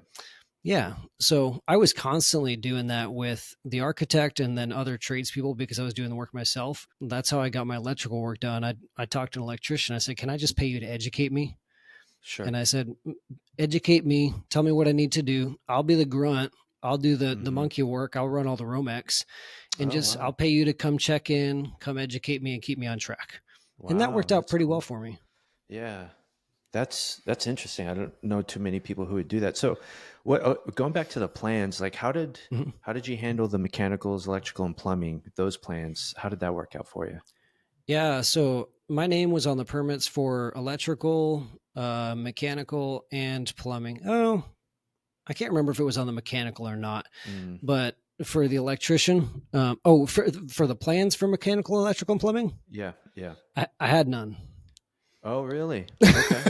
yeah. So I was constantly doing that with the architect and then other tradespeople because I was doing the work myself. That's how I got my electrical work done. I talked to an electrician. I said, can I just pay you to educate me? Sure. And I said, educate me, tell me what I need to do. I'll be the grunt. I'll do the Mhm. monkey work. I'll run all the Romex and Oh, just, I'll wow. pay you to come check in, come educate me and keep me on track. And that Wow, worked out that's pretty well cool. for me. Yeah. That's interesting. I don't know too many people who would do that. So, what going back to the plans, like Mhm. how did you handle the mechanicals, electrical, and plumbing? Those plans, how did that work out for you? Yeah. So my name was on the permits for electrical, mechanical, and plumbing. Oh, I can't remember if it was on the mechanical or not, Mm, but for the electrician, for the plans for mechanical, electrical, and plumbing, yeah, yeah. I had none. Oh, really? Okay.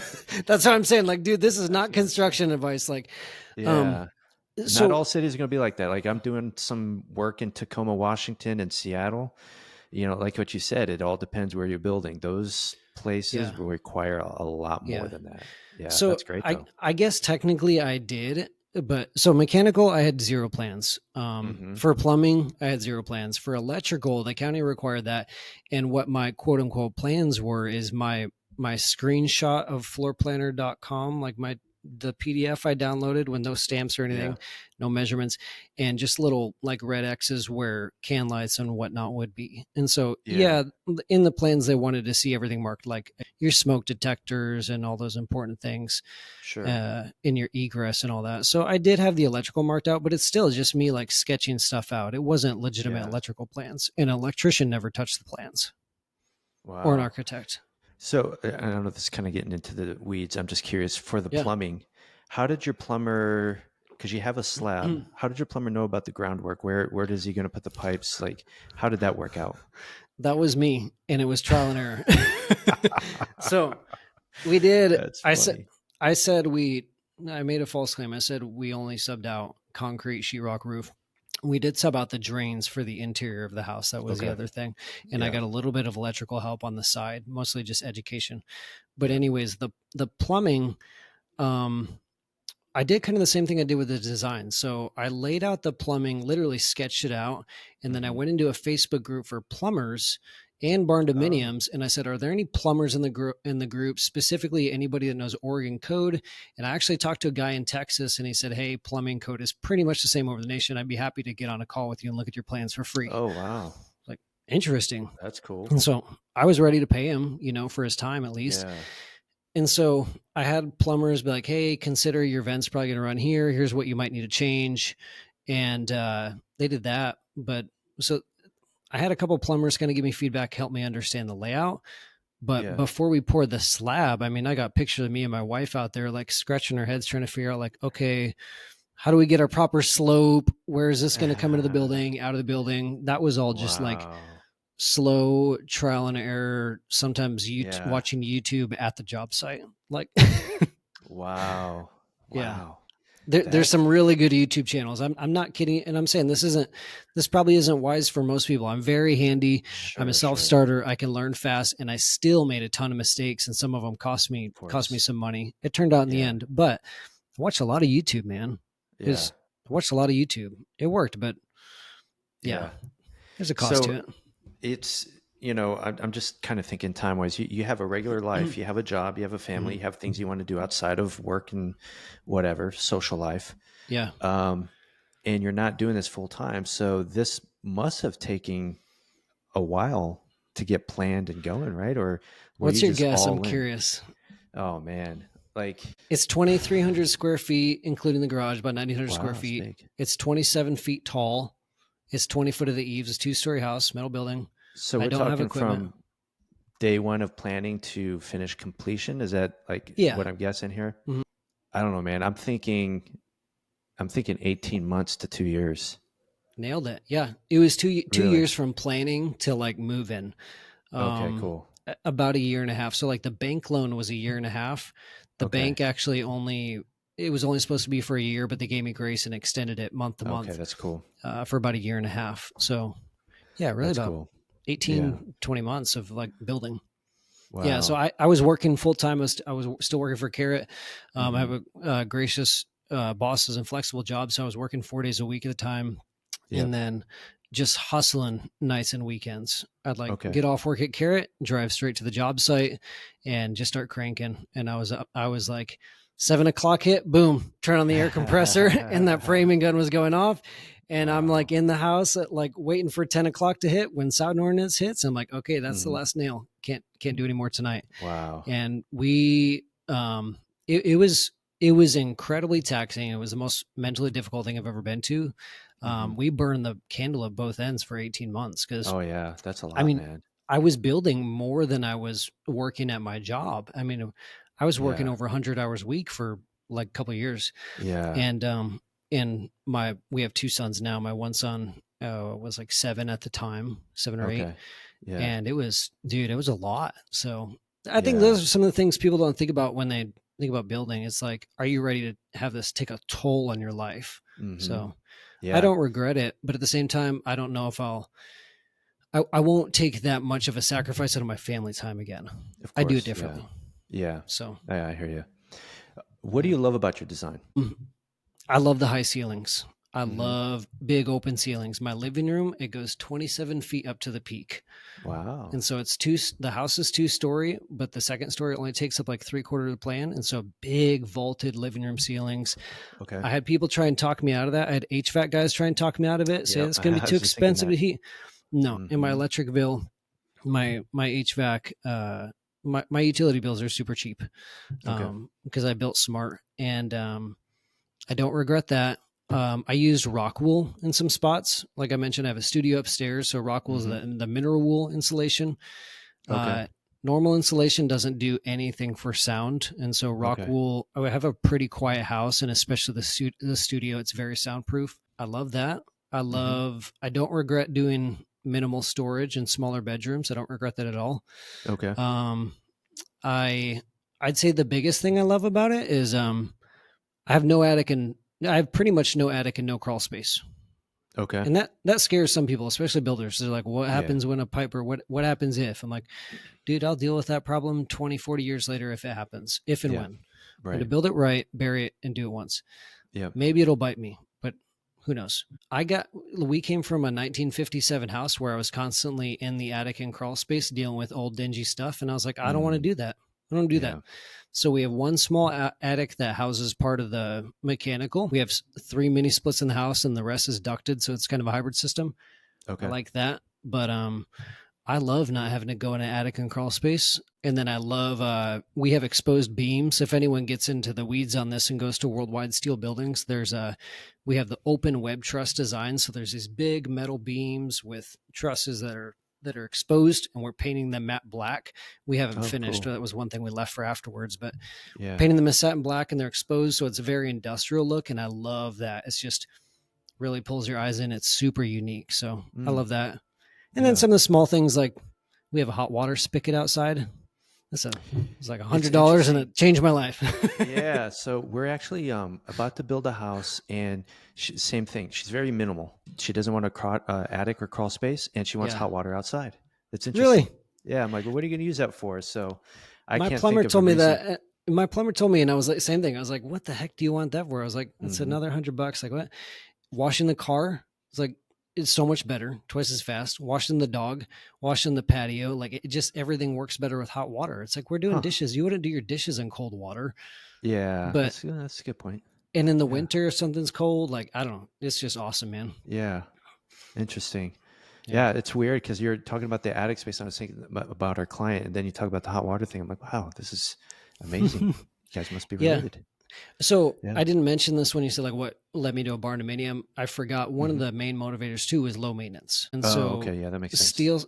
That's what I'm saying. Like, dude, this is That's not interesting. construction advice. Like, um, Yeah. Not so all cities are going to be like that. Like I'm doing some work in Tacoma, Washington and Seattle. You know, like what you said, it all depends where you're building. Those places yeah, will require a lot more yeah. than that. Yeah, So that's great I though. I guess technically I did, but so mechanical I had 0 plans. Hmm. For plumbing I had 0 plans. For electrical, the county required that, and what my quote unquote plans were is my screenshot of floorplanner.com, like the PDF I downloaded with no stamps or Yeah. anything, no measurements, and just little like red X's where can lights and whatnot would be. And so, Yeah. yeah, in the plans, they wanted to see everything marked, like your smoke detectors and all those important things Sure. in your egress and all that. So I did have the electrical marked out, but it's still just me like sketching stuff out. It wasn't legitimate Yeah. electrical plans. An electrician never touched the plans or an Wow. architect. So I don't know if this is kind of getting into the weeds. I'm just curious for the Yeah. plumbing. How did your plumber, because you have a slab, how did your plumber know about the groundwork? Where does he going to put the pipes? Like, how did that work out? That was me, and it was trial and error. So we did. That's I said, funny. I said we. I made a false claim. I said we only subbed out concrete sheetrock roof. We did sub out the drains for the interior of the house. That was the Okay. other thing. And I Yeah. got a little bit of electrical help on the side, mostly just education. But Yeah. anyways, the plumbing, um, I did kind of the same thing I did with the design. So I laid out the plumbing, literally sketched it out, and then I Hmm. went into a Facebook group for plumbers and Oh, barndominiums, and I said, "Are there any plumbers in the group? Specifically anybody that knows Oregon code?" And I actually talked to a guy in Texas, and he said, "Hey, plumbing code is pretty much the same over the nation. I'd be happy to get on a call with you and look at your plans for free." oh, wow. Like, interesting. That's cool. And so I was ready to pay him, for his time at least. Yeah. And so I had plumbers be like, hey, consider your vent's probably going to run here. Here's what you might need to change. And they did that. But so I had a couple plumbers kind of give me feedback, help me understand the layout. But Yeah. before we poured the slab, I mean, I got pictures of me and my wife out there like scratching our heads trying to figure out like, okay, how do we get our proper slope? Where is this going to come into the building, out of the building? That was all just like Wow. slow trial and error, sometimes Yeah. watching YouTube at the job site. Like, Wow. yeah, Wow. there's That's some really good YouTube channels. I'm not kidding. And I'm saying this probably isn't wise for most people. I'm very handy. I'm a sure, sure. self-starter. I can learn fast, and I still made a ton of mistakes, and some of them cost me Of course. some money. It turned out in the Yeah. end, but I watched a lot of YouTube, man. Yeah. I watched a lot of YouTube. It worked, but yeah, Yeah. there's a cost to So it. it's, I'm just kind of thinking time wise. You have a regular life, you have a job, you have a family, Mhm. you have things you want to do outside of work and whatever, social life. Yeah. And you're not doing this full time. So this must have taken a while to get planned and going, right? Or were What's you your just guess? I'm all in? curious. Oh man. Like, It's 2,300 square feet, including the garage, about 1,900 square wow, it's feet. big. It's 27 feet tall. It's 20 foot of the eaves. It's a 2-story house, metal building. So I we're don't have talking equipment. from day one of planning to finish completion. Is that like Yeah. what I'm guessing here? Mhm. I don't know, man. I'm thinking 18 months to 2 years. Nailed it. Yeah. It was two Really? years from planning to like move in. Okay, cool. About a year and a half. So like the bank loan was a year and a half. The Okay. bank actually it was only supposed to be for a year, but they gave me grace and extended it month to Okay, month that's cool. for about a year and a half. So yeah, really That's about cool. Yeah. 18, 20 months of like building. Yeah, so Wow. I was working full time. I was still working for Carrot. I Hmm. have a gracious bosses and flexible job, so I was working 4 days a week at a time, and Yep. then just hustling nights and weekends. I'd like Okay. get off work at Carrot, drive straight to the job site, and just start cranking. And I was up. I was like 7 o'clock hit, boom, turn on the air compressor, and that framing gun was going off. And I'm Wow. like in the house at like waiting for 10 o'clock to hit when sound ordinance hits. I'm like, okay, that's the Hmm. last nail. Can't do any more tonight. Wow. And we it was incredibly taxing. It was the most mentally difficult thing I've ever been to. Hmm. We burned the candle at both ends for 18 months because Oh yeah, that's a I lot, mean, man. I was building more than I was working at my job. I mean, I was working Yeah. over 100 hours a week for like a couple of years. Yeah. And we have two sons now. My one son was like 7 at the time, 7 or 8, Okay. Yeah. and it was, dude, it was a lot. So I think Yeah. those are some of the things people don't think about when they think about building. It's like, are you ready to have this take a toll on your life? Hmm. So I Yeah. don't regret it, but at the same time, I don't know if I won't take that much of a sacrifice out of my family time again. Of I do it course. Yeah. differently. Yeah. So I hear you. What do yeah. you love about your design? I love the high ceilings. I Hmm. love big open ceilings. My living room, it goes 27 feet up to the peak. Wow. And so the house is 2-story, but the second story only takes up like 3/4 of the plan. And so big vaulted living room ceilings. Okay. I had people try and talk me out of that. I had HVAC guys try and talk me out of it, say Yep. it's going to be I too was just thinking expensive that. to heat. No, in my Hmm. electric bill, my HVAC, my utility bills are super cheap Okay. because I built smart, and I don't regret that. I used rock wool in some spots. Like I mentioned, I have a studio upstairs, so rock wool is Hmm. the mineral wool insulation. Okay. Normal insulation doesn't do anything for sound, and so rock Okay. wool. I have a pretty quiet house, and especially the studio, it's very soundproof. I love that. Hmm. I don't regret doing minimal storage in smaller bedrooms. I don't regret that at all. Okay. Um, I'd say the biggest thing I love about it is I have no attic and I have pretty much no attic and no crawl space. Okay. And that scares some people, especially builders. They're like, what Yeah. happens when a pipe, or what happens if? I'm like, dude, I'll deal with that problem 20, 40 years later if it happens, if and Yeah. when. I'm to Right. build it right, bury it, and do it once. Yep. Maybe it'll bite me, but who knows? We came from a 1957 house where I was constantly in the attic and crawl space dealing with old dingy stuff. And I was like, I don't want to Mm. do that. I don't do that. Yeah. So we have one small attic that houses part of the mechanical. We have 3 mini splits in the house, and the rest is ducted, so it's kind of a hybrid system. I Okay. like that, but I love not having to go in an attic and crawl space. And then I love, we have exposed beams. If anyone gets into the weeds on this and goes to Worldwide Steel Buildings, we have the open web truss design. So there's these big metal beams with trusses that are exposed, and we're painting them matte black. We haven't finished. Cool. That was one thing we left for afterwards, but Yeah. painting them a satin black, and they're exposed. So it's a very industrial look. And I love that. It's just really pulls your eyes in. It's super unique. So I love that. And then some of the small things, like we have a hot water spigot outside. It's like $100 and it changed my life. Yeah. So we're actually about to build a house, and same thing. She's very minimal. She doesn't want a attic or crawl space, and she wants hot water outside. That's interesting. Really? Yeah. I'm like, well, what are you going to use that for? So My plumber told me that. My plumber told me, and I was like, same thing. I was like, what the heck do you want that for? I was like, it's another $100. Like, what? Washing the car. It's like, it's so much better, twice as fast. Washing the dog, washing the patio, like it just, everything works better with hot water. It's like we're doing dishes. You wouldn't do your dishes in cold water. Yeah, but that's a good point. And in the winter, if something's cold, like I don't know, it's just awesome, man. Yeah, interesting. Yeah, it's weird because you're talking about the attic space. I was thinking about our client, and then you talk about the hot water thing. I'm like, wow, this is amazing. You guys must be related. So I didn't mention this when you said like what led me to a Barndominium. I forgot one of the main motivators too is low maintenance. And that makes sense.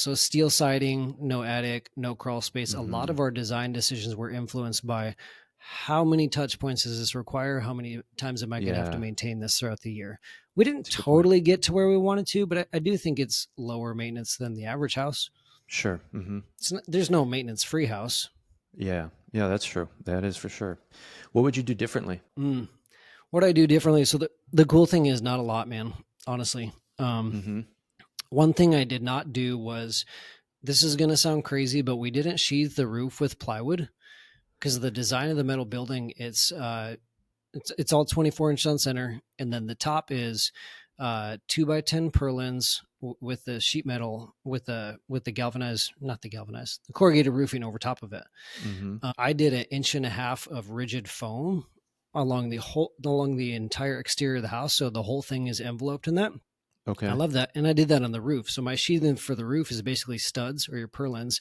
So steel siding, no attic, no crawl space. A lot of our design decisions were influenced by how many touch points does this require? How many times am I going to have to maintain this throughout the year? We didn't totally get to where we wanted to, but I do think it's lower maintenance than the average house. Sure. There's no maintenance free house. Yeah, that's true. That is for sure. What would you do differently? What I do differently. So the cool thing is not a lot, man, honestly. One thing I did not do was, this is going to sound crazy, but we didn't sheathe the roof with plywood because of the design of the metal building. It's all 24-inch on center. And then the top is 2x10 purlins with the sheet metal with the corrugated roofing over top of it. I did 1.5 inches of rigid foam along the entire exterior of the house, so the whole thing is enveloped in that. Okay, I love that, and I did that on the roof. So my sheathing for the roof is basically studs or your purlins,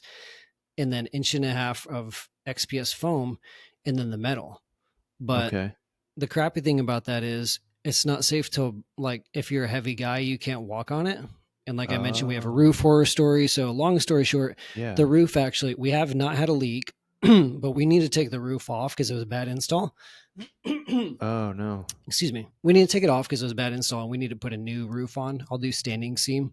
and then 1.5 inches of XPS foam, and then the metal. But the crappy thing about that is it's not safe to, like, if you're a heavy guy, you can't walk on it. And like I mentioned, we have a roof horror story. So long story short, the roof actually, we have not had a leak, but we need to take the roof off because it was a bad install. Oh, no. Excuse me. We need to take it off because it was a bad install and we need to put a new roof on. I'll do standing seam.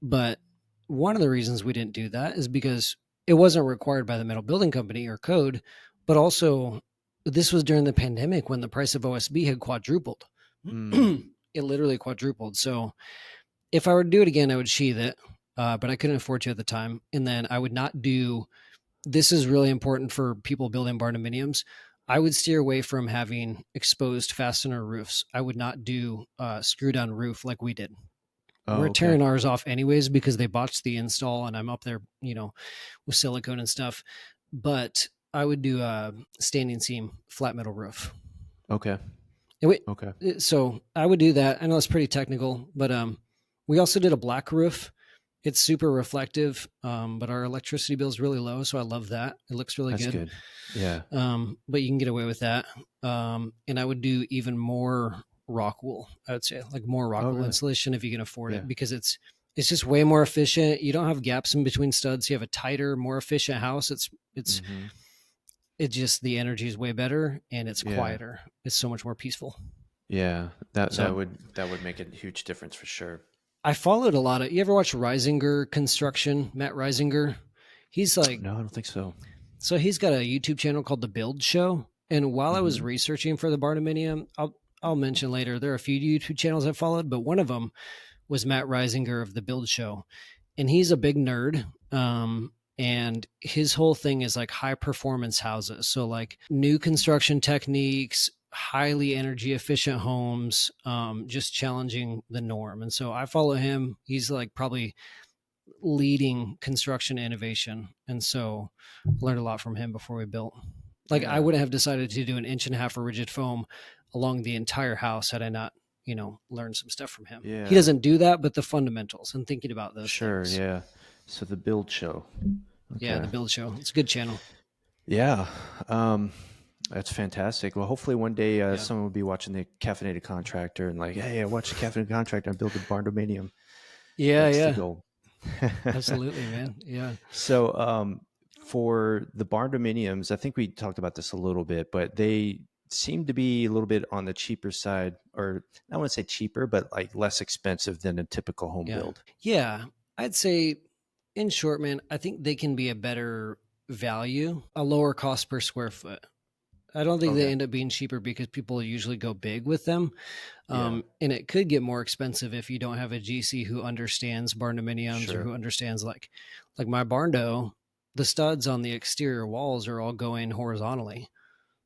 But one of the reasons we didn't do that is because it wasn't required by the metal building company or code, but also this was during the pandemic when the price of OSB had quadrupled. It literally quadrupled. So if I were to do it again, I would sheathe it, but I couldn't afford to at the time. And then I would not do, this is really important for people building barndominiums. I would steer away from having exposed fastener roofs. I would not do screw down roof like we did. We're tearing ours off anyways because they botched the install and I'm up there, with silicone and stuff. But I would do a standing seam flat metal roof. So I would do that. I know it's pretty technical, but we also did a black roof. It's super reflective, but our electricity bill is really low, so I love that. It looks really good. Yeah. But you can get away with that. And I would do even more rock wool. I would say like more rock wool insulation if you can afford it, because it's just way more efficient. You don't have gaps in between studs. You have a tighter, more efficient house. It's just, the energy is way better and it's quieter. It's so much more peaceful. Yeah. That would make a huge difference for sure. I followed a lot of, you ever watch Risinger Construction, Matt Risinger? He's like, no, I don't think so. So he's got a YouTube channel called The Build Show. And while I was researching for the Barndominium, I'll mention later, there are a few YouTube channels I followed, but one of them was Matt Risinger of The Build Show. And he's a big nerd. And his whole thing is like high performance houses. So like new construction techniques, highly energy efficient homes, just challenging the norm. And so I follow him. He's like probably leading construction innovation. And so learned a lot from him before we built. Like I wouldn't have decided to do 1.5 inches of rigid foam along the entire house had I not, learn some stuff from him. He Yeah. doesn't do that, but the fundamentals and thinking about those Sure. things. Yeah. So the build show. Yeah, Okay. the Build Show. It's a good channel. Yeah. That's fantastic. Well, hopefully one day Yeah. someone will be watching the Caffeinated Contractor and like, hey, I watched the Caffeinated Contractor and build a Barndominium. Yeah, That's the yeah. goal. Absolutely, man. Yeah. So for the Barndominiums, I think we talked about this a little bit, but they seem to be a little bit on the cheaper side, or I want to say cheaper, but like less expensive than a typical home Yeah. build. Yeah. I'd say, in short, man, I think they can be a better value, a lower cost per square foot. I don't think they Okay. end up being cheaper because people usually go big with them. Yeah. And it could get more expensive if you don't have a GC who understands barndominiums or Sure. who understands like my Barndo, the studs on the exterior walls are all going horizontally.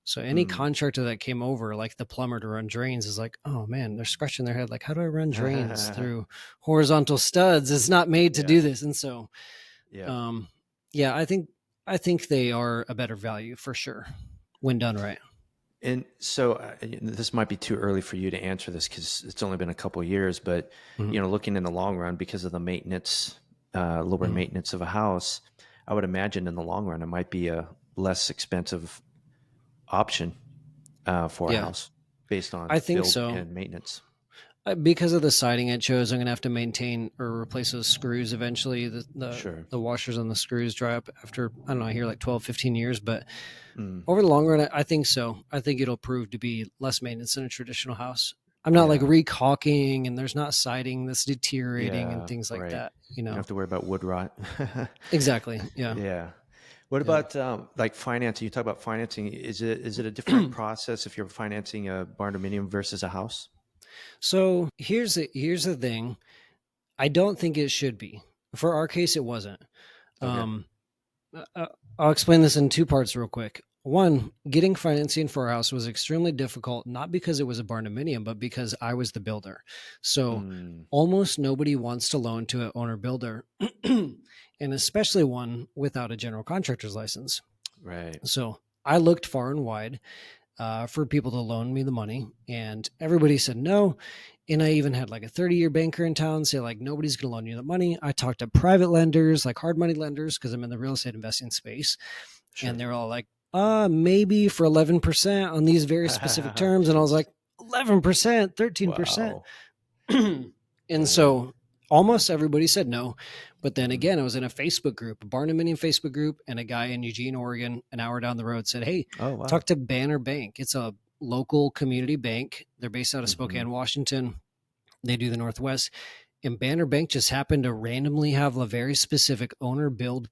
So any Mm. contractor that came over, like the plumber to run drains, is like, oh man, they're scratching their head. Like, how do I run drains through horizontal studs? It's not made to Yeah. do this. And so, Yeah. yeah, I think they are a better value for sure when done right. And so this might be too early for you to answer this because it's only been a couple of years, but Mhm. looking in the long run, because of the maintenance, lower Mhm. maintenance of a house, I would imagine in the long run it might be a less expensive option for a Yeah, house based on I think build so. and maintenance. Because of the siding it shows, I'm gonna have to maintain or replace those screws eventually. Sure. The washers on the screws dry up after, I don't know, here like 12, 15 years. But Mm. over the long run, I think so. I think it'll prove to be less maintenance than a traditional house. I'm not like Yeah. recaulking and there's not siding that's deteriorating and Yeah. things like Right. that. You don't have to worry about wood rot. Exactly. Yeah. Yeah. What Yeah. about like financing? You talk about financing. Is it a different process if you're financing a barndominium versus a house? So here's the thing. I don't think it should be. For our case, it wasn't. Okay. Um, I'll explain this in two parts real quick. One, getting financing for our house was extremely difficult, not because it was a barndominium, but because I was the builder. So Mm, almost nobody wants to loan to an owner builder, and especially one without a general contractor's license. right. So I looked far and wide for people to loan me the money, and everybody said no. And I even had like a 30-year banker in town say like, nobody's going to loan you the money. I talked to private lenders, like hard money lenders, because I'm in the real estate investing space. Sure. And they're all like, maybe for 11% on these very specific terms. And I was Jeez. like, 11%, 13%. Wow. And Yeah. so almost everybody said no. But then Mhm. again, I was in a Facebook group, a Barndominium Facebook group, and a guy in Eugene, Oregon, an hour down the road said, hey, Oh, wow. talk to Banner Bank. It's a local community bank. They're based out of Mhm. Spokane, Washington. They do the Northwest. And Banner Bank just happened to randomly have a very specific owner build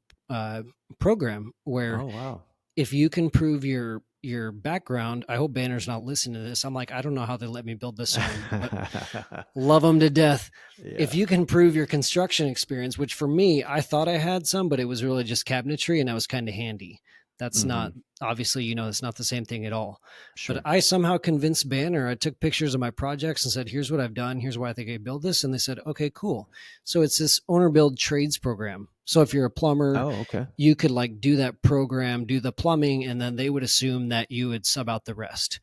program where Oh, wow. if you can prove your background, I hope Banner's not listening to this. I'm like, I don't know how they let me build this home, but love them to death. If Yeah. you can prove your construction experience, which for me, I thought I had some, but it was really just cabinetry and I was kind of handy. That's not, Mhm. obviously, it's not the same thing at all. But Sure. I somehow convinced Banner. I took pictures of my projects and said, here's what I've done. Here's why I think I build this. And they said, okay, cool. So it's this owner build trades program. So if you're a plumber, Oh, okay. you could like do that program, do the plumbing, and then they would assume that you would sub out the rest.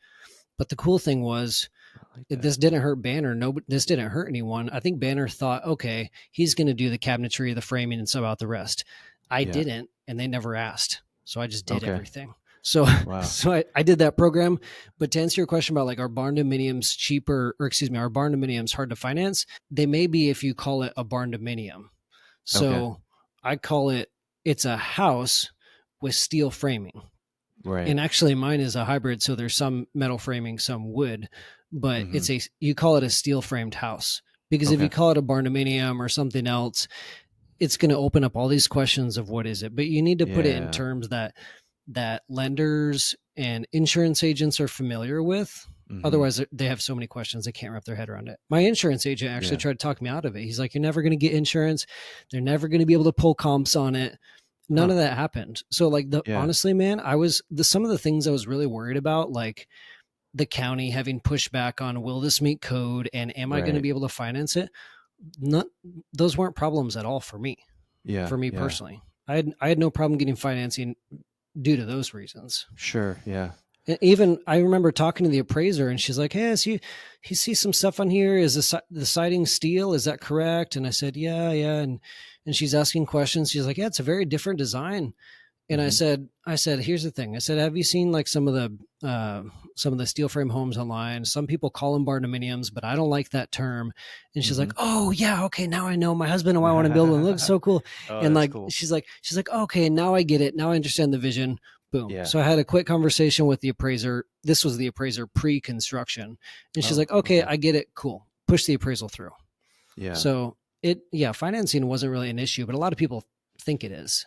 But the cool thing was, I like this that. didn't hurt Banner. No, this didn't hurt anyone. I think Banner thought, okay, he's going to do the cabinetry, the framing, and sub out the rest. I Yeah. didn't, and they never asked. So I just did Okay. everything. So, Wow. so I did that program. But to answer your question about like our barndominiums cheaper, or excuse me, our barndominiums hard to finance, they may be if you call it a barndominium. So Okay. I call it, it's a house with steel framing. Right. And actually mine is a hybrid. So there's some metal framing, some wood, but Mhm. you call it a steel framed house, because if you Okay. call it a barndominium or something else, it's going to open up all these questions of what is it, but you need to put it in Yeah. terms that lenders and insurance agents are familiar with. Mhm. Otherwise, they have so many questions they can't wrap their head around it. My insurance agent actually Yeah. tried to talk me out of it. He's like, "You're never going to get insurance. They're never going to be able to pull comps on it." None Huh. of that happened. So, like, Yeah. honestly, man, some of the things I was really worried about, like the county having pushback on will this meet code and am I going to Right. be able to finance it? Not those weren't problems at all for me. Yeah. For me Yeah. personally, I had no problem getting financing due to those reasons. Sure. Yeah. And even I remember talking to the appraiser, and she's like, "Hey, you see some stuff on here. Is the siding steel? Is that correct?" And I said, "Yeah, yeah." And she's asking questions. She's like, "Yeah, it's a very different design." And I said, "Here's the thing." I said, "Have you seen like some of the steel frame homes online? Some people call them barndominiums, but I don't like that term." And she's like, "Oh yeah, okay, now I know. My husband and I want to build one. It looks so cool." Oh, And that's like, cool. she's like, "Okay, now I get it. Now I understand the vision." Boom. Yeah. So I had a quick conversation with the appraiser. This was the appraiser pre-construction, and she's Oh, like, "Okay, I get it. Cool. Push the appraisal through." yeah. So financing wasn't really an issue, but a lot of people think it is.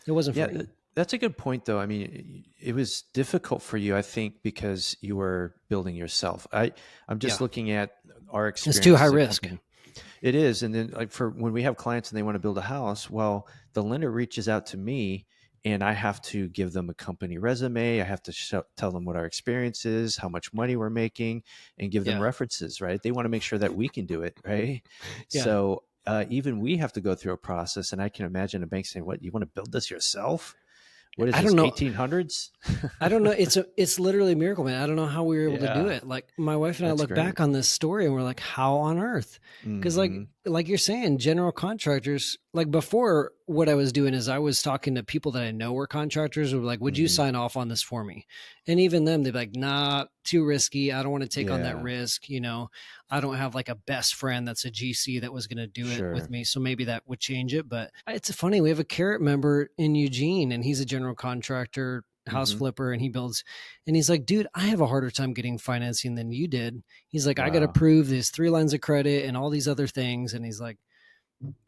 It wasn't for me. That's a good point, though. I mean, it was difficult for you, I think, because you were building yourself. I'm just looking at our experience. It's too high as a risk. company. It is, and then like for when we have clients and they want to build a house, well, the lender reaches out to me, and I have to give them a company resume. I have to tell them what our experience is, how much money we're making, and give them Yeah. references. Right? They want to make sure that we can do it. Right? Yeah. So even we have to go through a process, and I can imagine a bank saying, "What, you want to build this yourself? What is I this, don't know. 1800s?" I don't know. It's literally a miracle, man. I don't know how we were able to do it. Like my wife and I That's look great. back on this story and we're like, how on earth? Because like you're saying, general contractors, like before what I was doing is I was talking to people that I know were contractors who were like, would you sign off on this for me? And even them, they'd be like, nah, too risky. I don't want to take on that risk. You know, I don't have like a best friend that's a GC that was going to do it with me. So maybe that would change it. But it's funny. We have a Carrot member in Eugene and he's a general contractor, house flipper, and he builds, and he's like, dude, I have a harder time getting financing than you did. He's like, I got to prove these 3 lines of credit and all these other things. And he's like,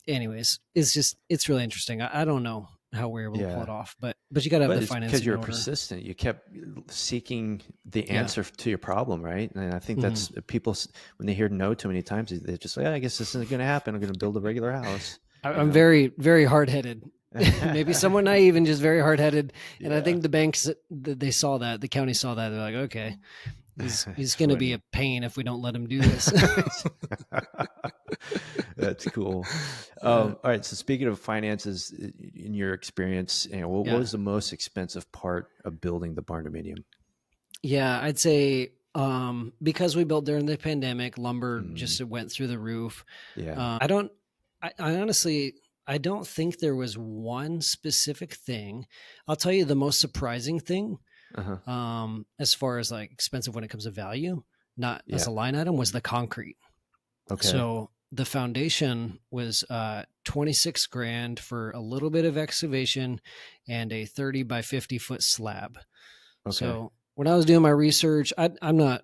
anyways, it's really interesting. I don't know how we're able to pull it off, but you got to have the financing because you're persistent. You kept seeking the answer to your problem, right? And I think that's people, when they hear no too many times, they're just like, I guess this isn't going to happen. I'm going to build a regular house. I'm very, very hard-headed. Maybe somewhat naive and just very hard-headed. And I think the banks, they saw that, the county saw that. They're like, okay, he's going to be a pain if we don't let him do this. That's cool. All right. So speaking of finances, in your experience, what was the most expensive part of building the Barndominium? Yeah, I'd say because we built during the pandemic, lumber just went through the roof. Yeah. I honestly, I don't think there was one specific thing. I'll tell you the most surprising thing, as far as like expensive when it comes to value, not as a line item, was the concrete. Okay. So the foundation was 26 grand for a little bit of excavation and a 30 by 50 foot slab. Okay. So when I was doing my research, I'm not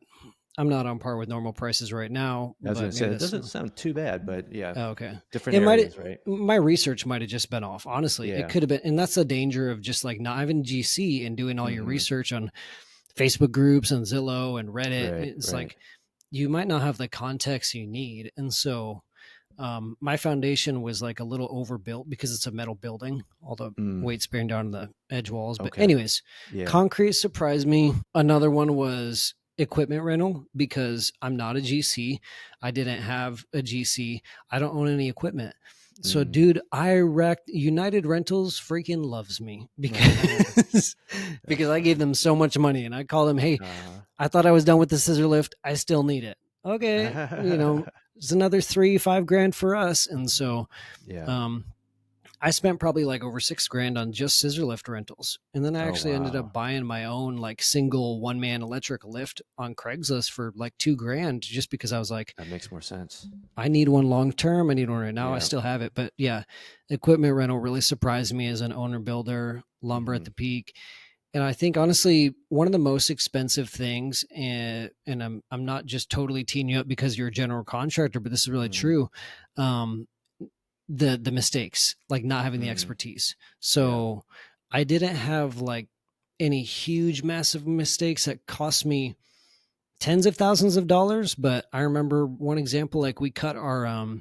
on par with normal prices right now. I was going to say, it doesn't sound too bad, but yeah. Okay. Different areas, right? My research might have just been off. Honestly, it could have been. And that's the danger of just like not having GC and doing all your research on Facebook groups and Zillow and Reddit. It's like, you might not have the context you need. And so my foundation was like a little overbuilt because it's a metal building, all the weight's bearing down the edge walls. But anyways, concrete surprised me. Another one was equipment rental because I'm not a GC. I didn't have a GC. I don't own any equipment. So dude, United Rentals freaking loves me because I gave them so much money and I called them, hey, I thought I was done with the scissor lift. I still need it. Okay. It's another 3-5 grand for us. And so, I spent probably like over $6,000 on just scissor lift rentals. And then I actually ended up buying my own like single 1-man electric lift on Craigslist for like $2,000 just because I was like, that makes more sense. I need one long-term. I need one right now. I still have it, but equipment rental really surprised me as an owner builder, lumber at the peak. And I think honestly, one of the most expensive things, and I'm not just totally teeing you up because you're a general contractor, but this is really true. The mistakes, like not having the expertise. So I didn't have like any huge, massive mistakes that cost me tens of thousands of dollars. But I remember one example, like we cut our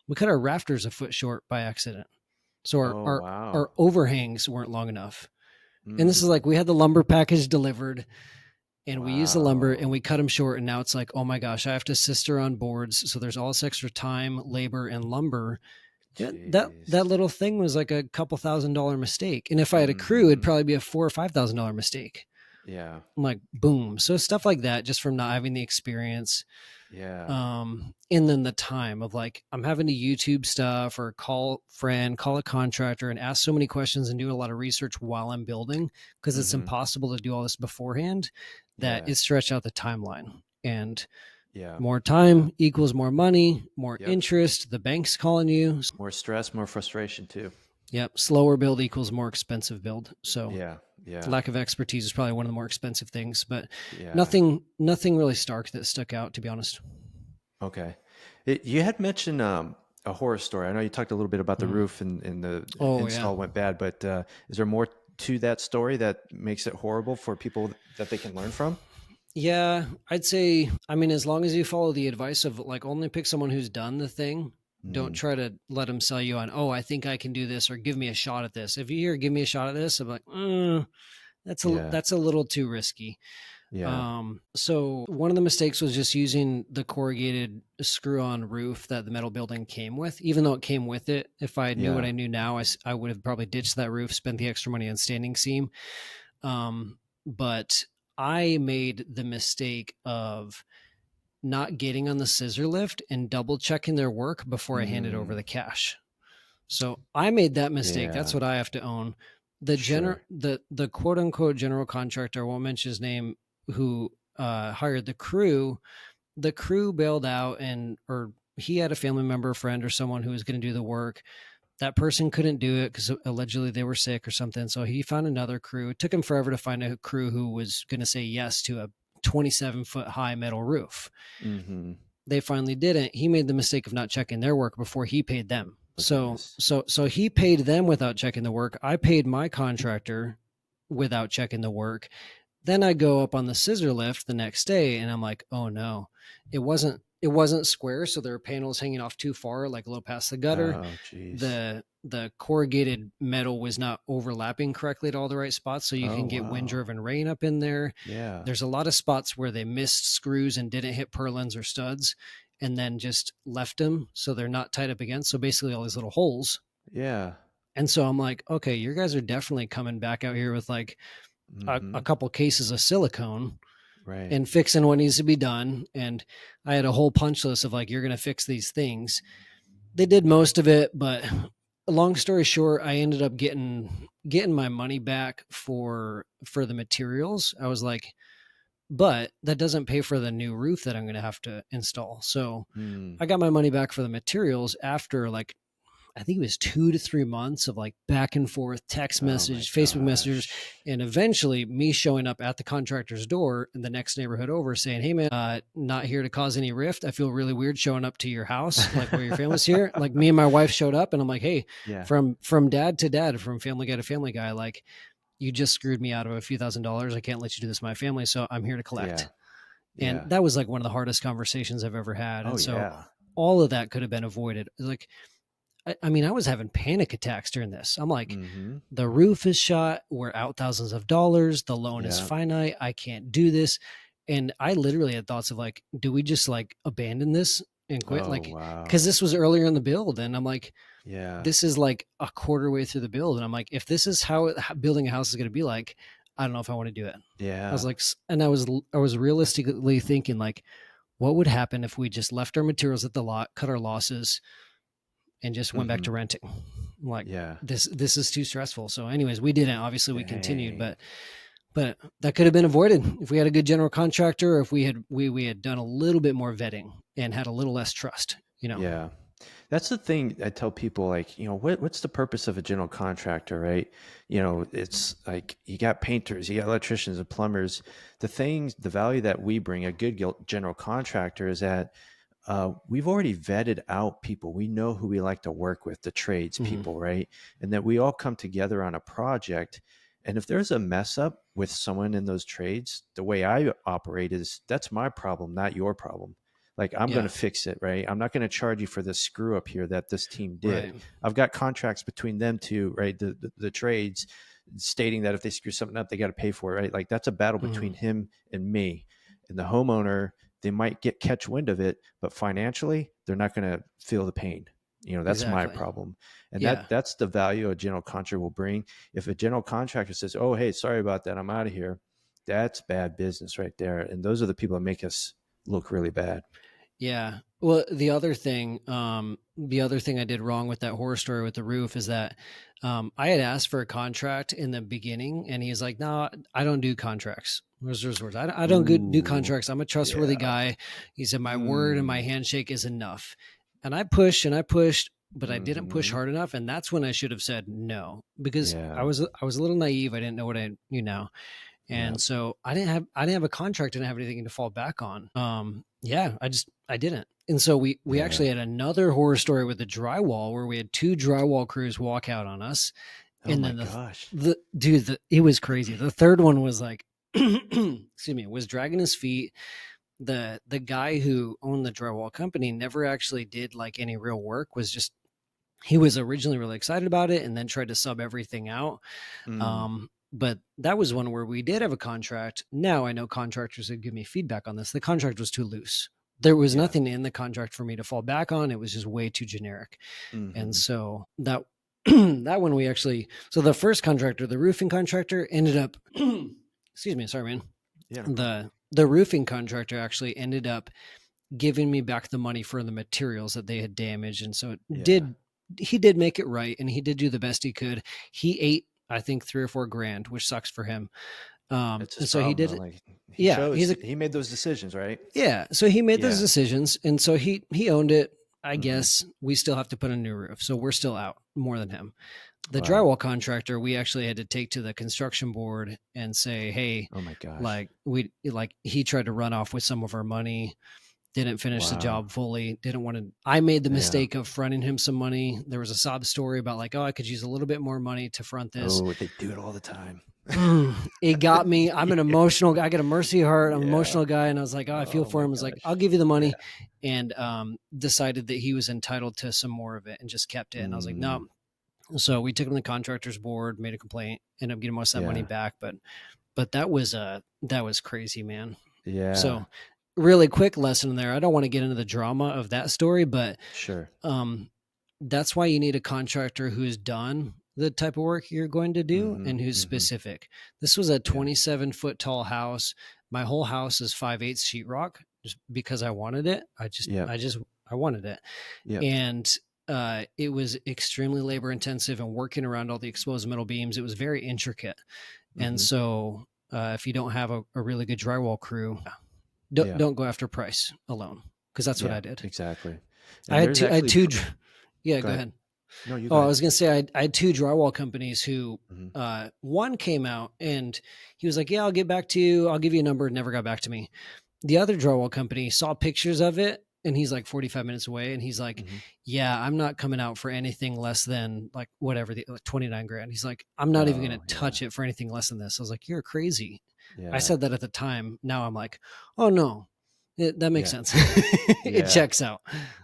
rafters a foot short by accident. So our overhangs weren't long enough. And this is like, we had the lumber package delivered and we used the lumber and we cut them short. And now it's like, oh my gosh, I have to sister on boards. So there's all this extra time, labor, and lumber. That little thing was like a couple $1,000 mistake. And if I had a crew, it'd probably be a $4,000 or $5,000 mistake. Yeah. I'm like, boom. So stuff like that, just from not having the experience. Yeah. And then the time of like, I'm having to YouTube stuff or call friend, call a contractor and ask so many questions and do a lot of research while I'm building, because it's Mm-hmm. impossible to do all this beforehand, that Yeah. it stretched out the timeline. And Yeah. more time equals more money, more Yep. interest. The bank's calling you. More stress, more frustration too. Yep. Slower build equals more expensive build. So Yeah. Yeah. lack of expertise is probably one of the more expensive things, but Yeah. nothing really stark that stuck out, to be honest. Okay. You had mentioned a horror story. I know you talked a little bit about the Mhm. roof and the Oh yeah. install went bad, but is there more to that story that makes it horrible for people that they can learn from? Yeah, I'd say, I mean, as long as you follow the advice of like only pick someone who's done the thing, don't Mm, try to let them sell you on, oh, I think I can do this or give me a shot at this. If you hear, give me a shot at this, I'm like, yeah. that's a little too risky. Yeah. So one of the mistakes was just using the corrugated screw-on roof that the metal building came with, even though it came with it. If I knew what Yeah. I knew now, I would have probably ditched that roof, spent the extra money on standing seam. But I made the mistake of not getting on the scissor lift and double checking their work before I handed over Mm, the cash. So I made that mistake. That's yeah. what I have to own. Sure. The quote unquote general contractor, I won't mention his name, who hired the crew bailed out, and or he had a family member, friend, or someone who was going to do the work. That person couldn't do it because allegedly they were sick or something. So he found another crew. It took him forever to find a crew who was going to say yes to a 27-foot high metal roof. Mm-hmm. They finally didn't. He made the mistake of not checking their work before he paid them. Oh, So goodness. so he paid them without checking the work. I paid my contractor without checking the work. Then I go up on the scissor lift the next day and I'm like, oh no, it wasn't square. So there are panels hanging off too far, like low past the gutter. Oh, geez. The corrugated metal was not overlapping correctly at all the right spots. So you Oh, can get wind wow. driven rain up in there. Yeah. There's a lot of spots where they missed screws and didn't hit purlins or studs and then just left them. So they're not tied up against. So basically all these little holes. Yeah. And so I'm like, okay, you guys are definitely coming back out here with like a Mm-hmm. couple cases of silicone Right. and fixing what needs to be done. And I had a whole punch list of like, you're going to fix these things. They did most of it, but long story short, I ended up getting my money back for the materials. I was like, but that doesn't pay for the new roof that I'm going to have to install. So Mm. I got my money back for the materials after like I think it was 2 to 3 months of like back and forth text Oh, my message, Facebook messages, gosh. and eventually me showing up at the contractor's door in the next neighborhood over saying, hey man, not here to cause any rift. I feel really weird showing up to your house, like where your family's here. Like me and my wife showed up and I'm like, hey, Yeah. from dad to dad, from family guy to family guy, like you just screwed me out of a few $1,000s. I can't let you do this to my family. So I'm here to Yeah. collect. And Yeah. that was like one of the hardest conversations I've ever had. Oh, And so yeah. all of that could have been avoided. Like, I mean, I was having panic attacks during this. I'm like, Mm-hmm. the roof is shot. We're out thousands of dollars. The loan is Yeah. finite. I can't do this. And I literally had thoughts of like, do we just like abandon this and quit? Oh, Like, because wow. this was earlier in the build. And I'm like, Yeah. this is like a quarter way through the build. And I'm like, if this is how building a house is going to be like, I don't know if I want to do it. I was Yeah. like, and I was realistically thinking like, what would happen if we just left our materials at the lot, cut our losses, and just went back Mm-hmm. to renting? I'm like, Yeah. this is too stressful. So anyways, we didn't. Obviously we continued, Dang. but that could have been avoided if we had a good general contractor, or if we had done a little bit more vetting and had a little less trust, you know. Yeah. That's the thing I tell people, like, what's the purpose of a general contractor, right? It's like you got painters, you got electricians and plumbers. The value that we bring, a good general contractor, is that we've already vetted out people. We know who we like to work with, the trades Mhm. people, right? And that we all come together on a project. And if there's a mess up with someone in those trades, the way I operate is that's my problem, not your problem. Like I'm going Yeah. to fix it, right? I'm not going to charge you for this screw up here that this team did. Right. I've got contracts between them two, right? The trades stating that if they screw something up, they got to pay for it, right? Like that's a battle between Mhm. him and me. And the homeowner, they might catch wind of it, but financially, they're not going to feel the pain. That's my Exactly. problem. And Yeah. that's the value a general contractor will bring. If a general contractor says, "Oh, hey, sorry about that, I'm out of here," that's bad business right there. And those are the people that make us look really bad. Yeah. Well, the other thing I did wrong with that horror story with the roof is that I had asked for a contract in the beginning, and he's like, "No, I don't do contracts." Where's those words? I don't do Ooh, contracts. I'm a trustworthy yeah. guy. He said, "My word and my Mm, handshake is enough." And I pushed, but I didn't push mm-hmm. hard enough, and that's when I should have said no, because Yeah. I was a little naive. I didn't know what I knew now. Yeah. And so I didn't have a contract, didn't have anything to fall back on. Yeah, I didn't. And so we Yeah. actually had another horror story with the drywall where we had two drywall crews walk out on us. Oh And my then gosh. it was crazy. The third one was like, excuse me, was dragging his feet. The guy who owned the drywall company never actually did like any real work, was just, he was originally really excited about it and then tried to sub everything out. Mm, But that was one where we did have a contract. Now I know contractors would give me feedback on this. The contract was too loose. There was yeah. nothing in the contract for me to fall back on. It was just way too generic. And Mm-hmm. so that that one we actually, so the first contractor, the roofing contractor, ended up excuse me, sorry man. Yeah, no problem. The roofing contractor actually ended up giving me back the money for the materials that they had damaged. And so Yeah. he did make it right, and he did do the best he could. He ate, I think, 3 or 4 grand, which sucks for him. It's his And so he problem did though. it. Like he Yeah. chose, he made those decisions, right? Yeah. So he made those Yeah. decisions. And so he owned it. I Mm-hmm. guess we still have to put a new roof. So we're still out more than him. The Wow. drywall contractor, we actually had to take to the construction board and say, hey, Oh my gosh. like he tried to run off with some of our money, didn't finish the Wow. job fully, didn't want to. I made the Yeah. mistake of fronting him some money. There was a sob story about like, oh, I could use a little bit more money to front this. Oh, they do it all the time. It got me. I'm an Yeah. emotional guy. I got a mercy heart. I'm an Yeah. emotional guy. And I was like, oh, I feel Oh for my him. I was like, I'll gosh. give you the Yeah. money. And decided that he was entitled to some more of it and just kept it. And I was like, Mm, no. So we took him to the contractors board, made a complaint, ended up getting most of that money yeah. back. But that was crazy, man. Yeah. So really quick lesson there. I don't want to get into the drama of that story, but Sure. um, that's why you need a contractor who's done the type of work you're going to do Mm-hmm. and who's Mm-hmm. specific. This was a Yeah. 27-foot tall house. My whole house is 5/8 sheetrock just because I wanted it. Yep. I wanted it. Yep. And it was extremely labor intensive, and working around all the exposed metal beams, it was very intricate. And Mm-hmm. so if you don't have a really good drywall crew, Yeah. don't go after price alone, because that's what Yeah. I did. Exactly. I And had there's two. I had actually, two. Yeah, go go ahead. ahead. No, you go Oh, I ahead. was gonna say I had two drywall companies who, Mm-hmm. one came out and he was like, "Yeah, I'll get back to you. I'll give you a number." Never got back to me. The other drywall company saw pictures of it, and he's like 45 minutes away, and he's like, Mm-hmm. "Yeah, I'm not coming out for anything less than like whatever the like 29 grand." He's like, "I'm not even gonna Oh, yeah. touch it for anything less than this." I was like, "You're crazy." I Yeah. said that at the time. Now I'm like, "Oh no, that makes Yeah. sense. It Yeah. checks out."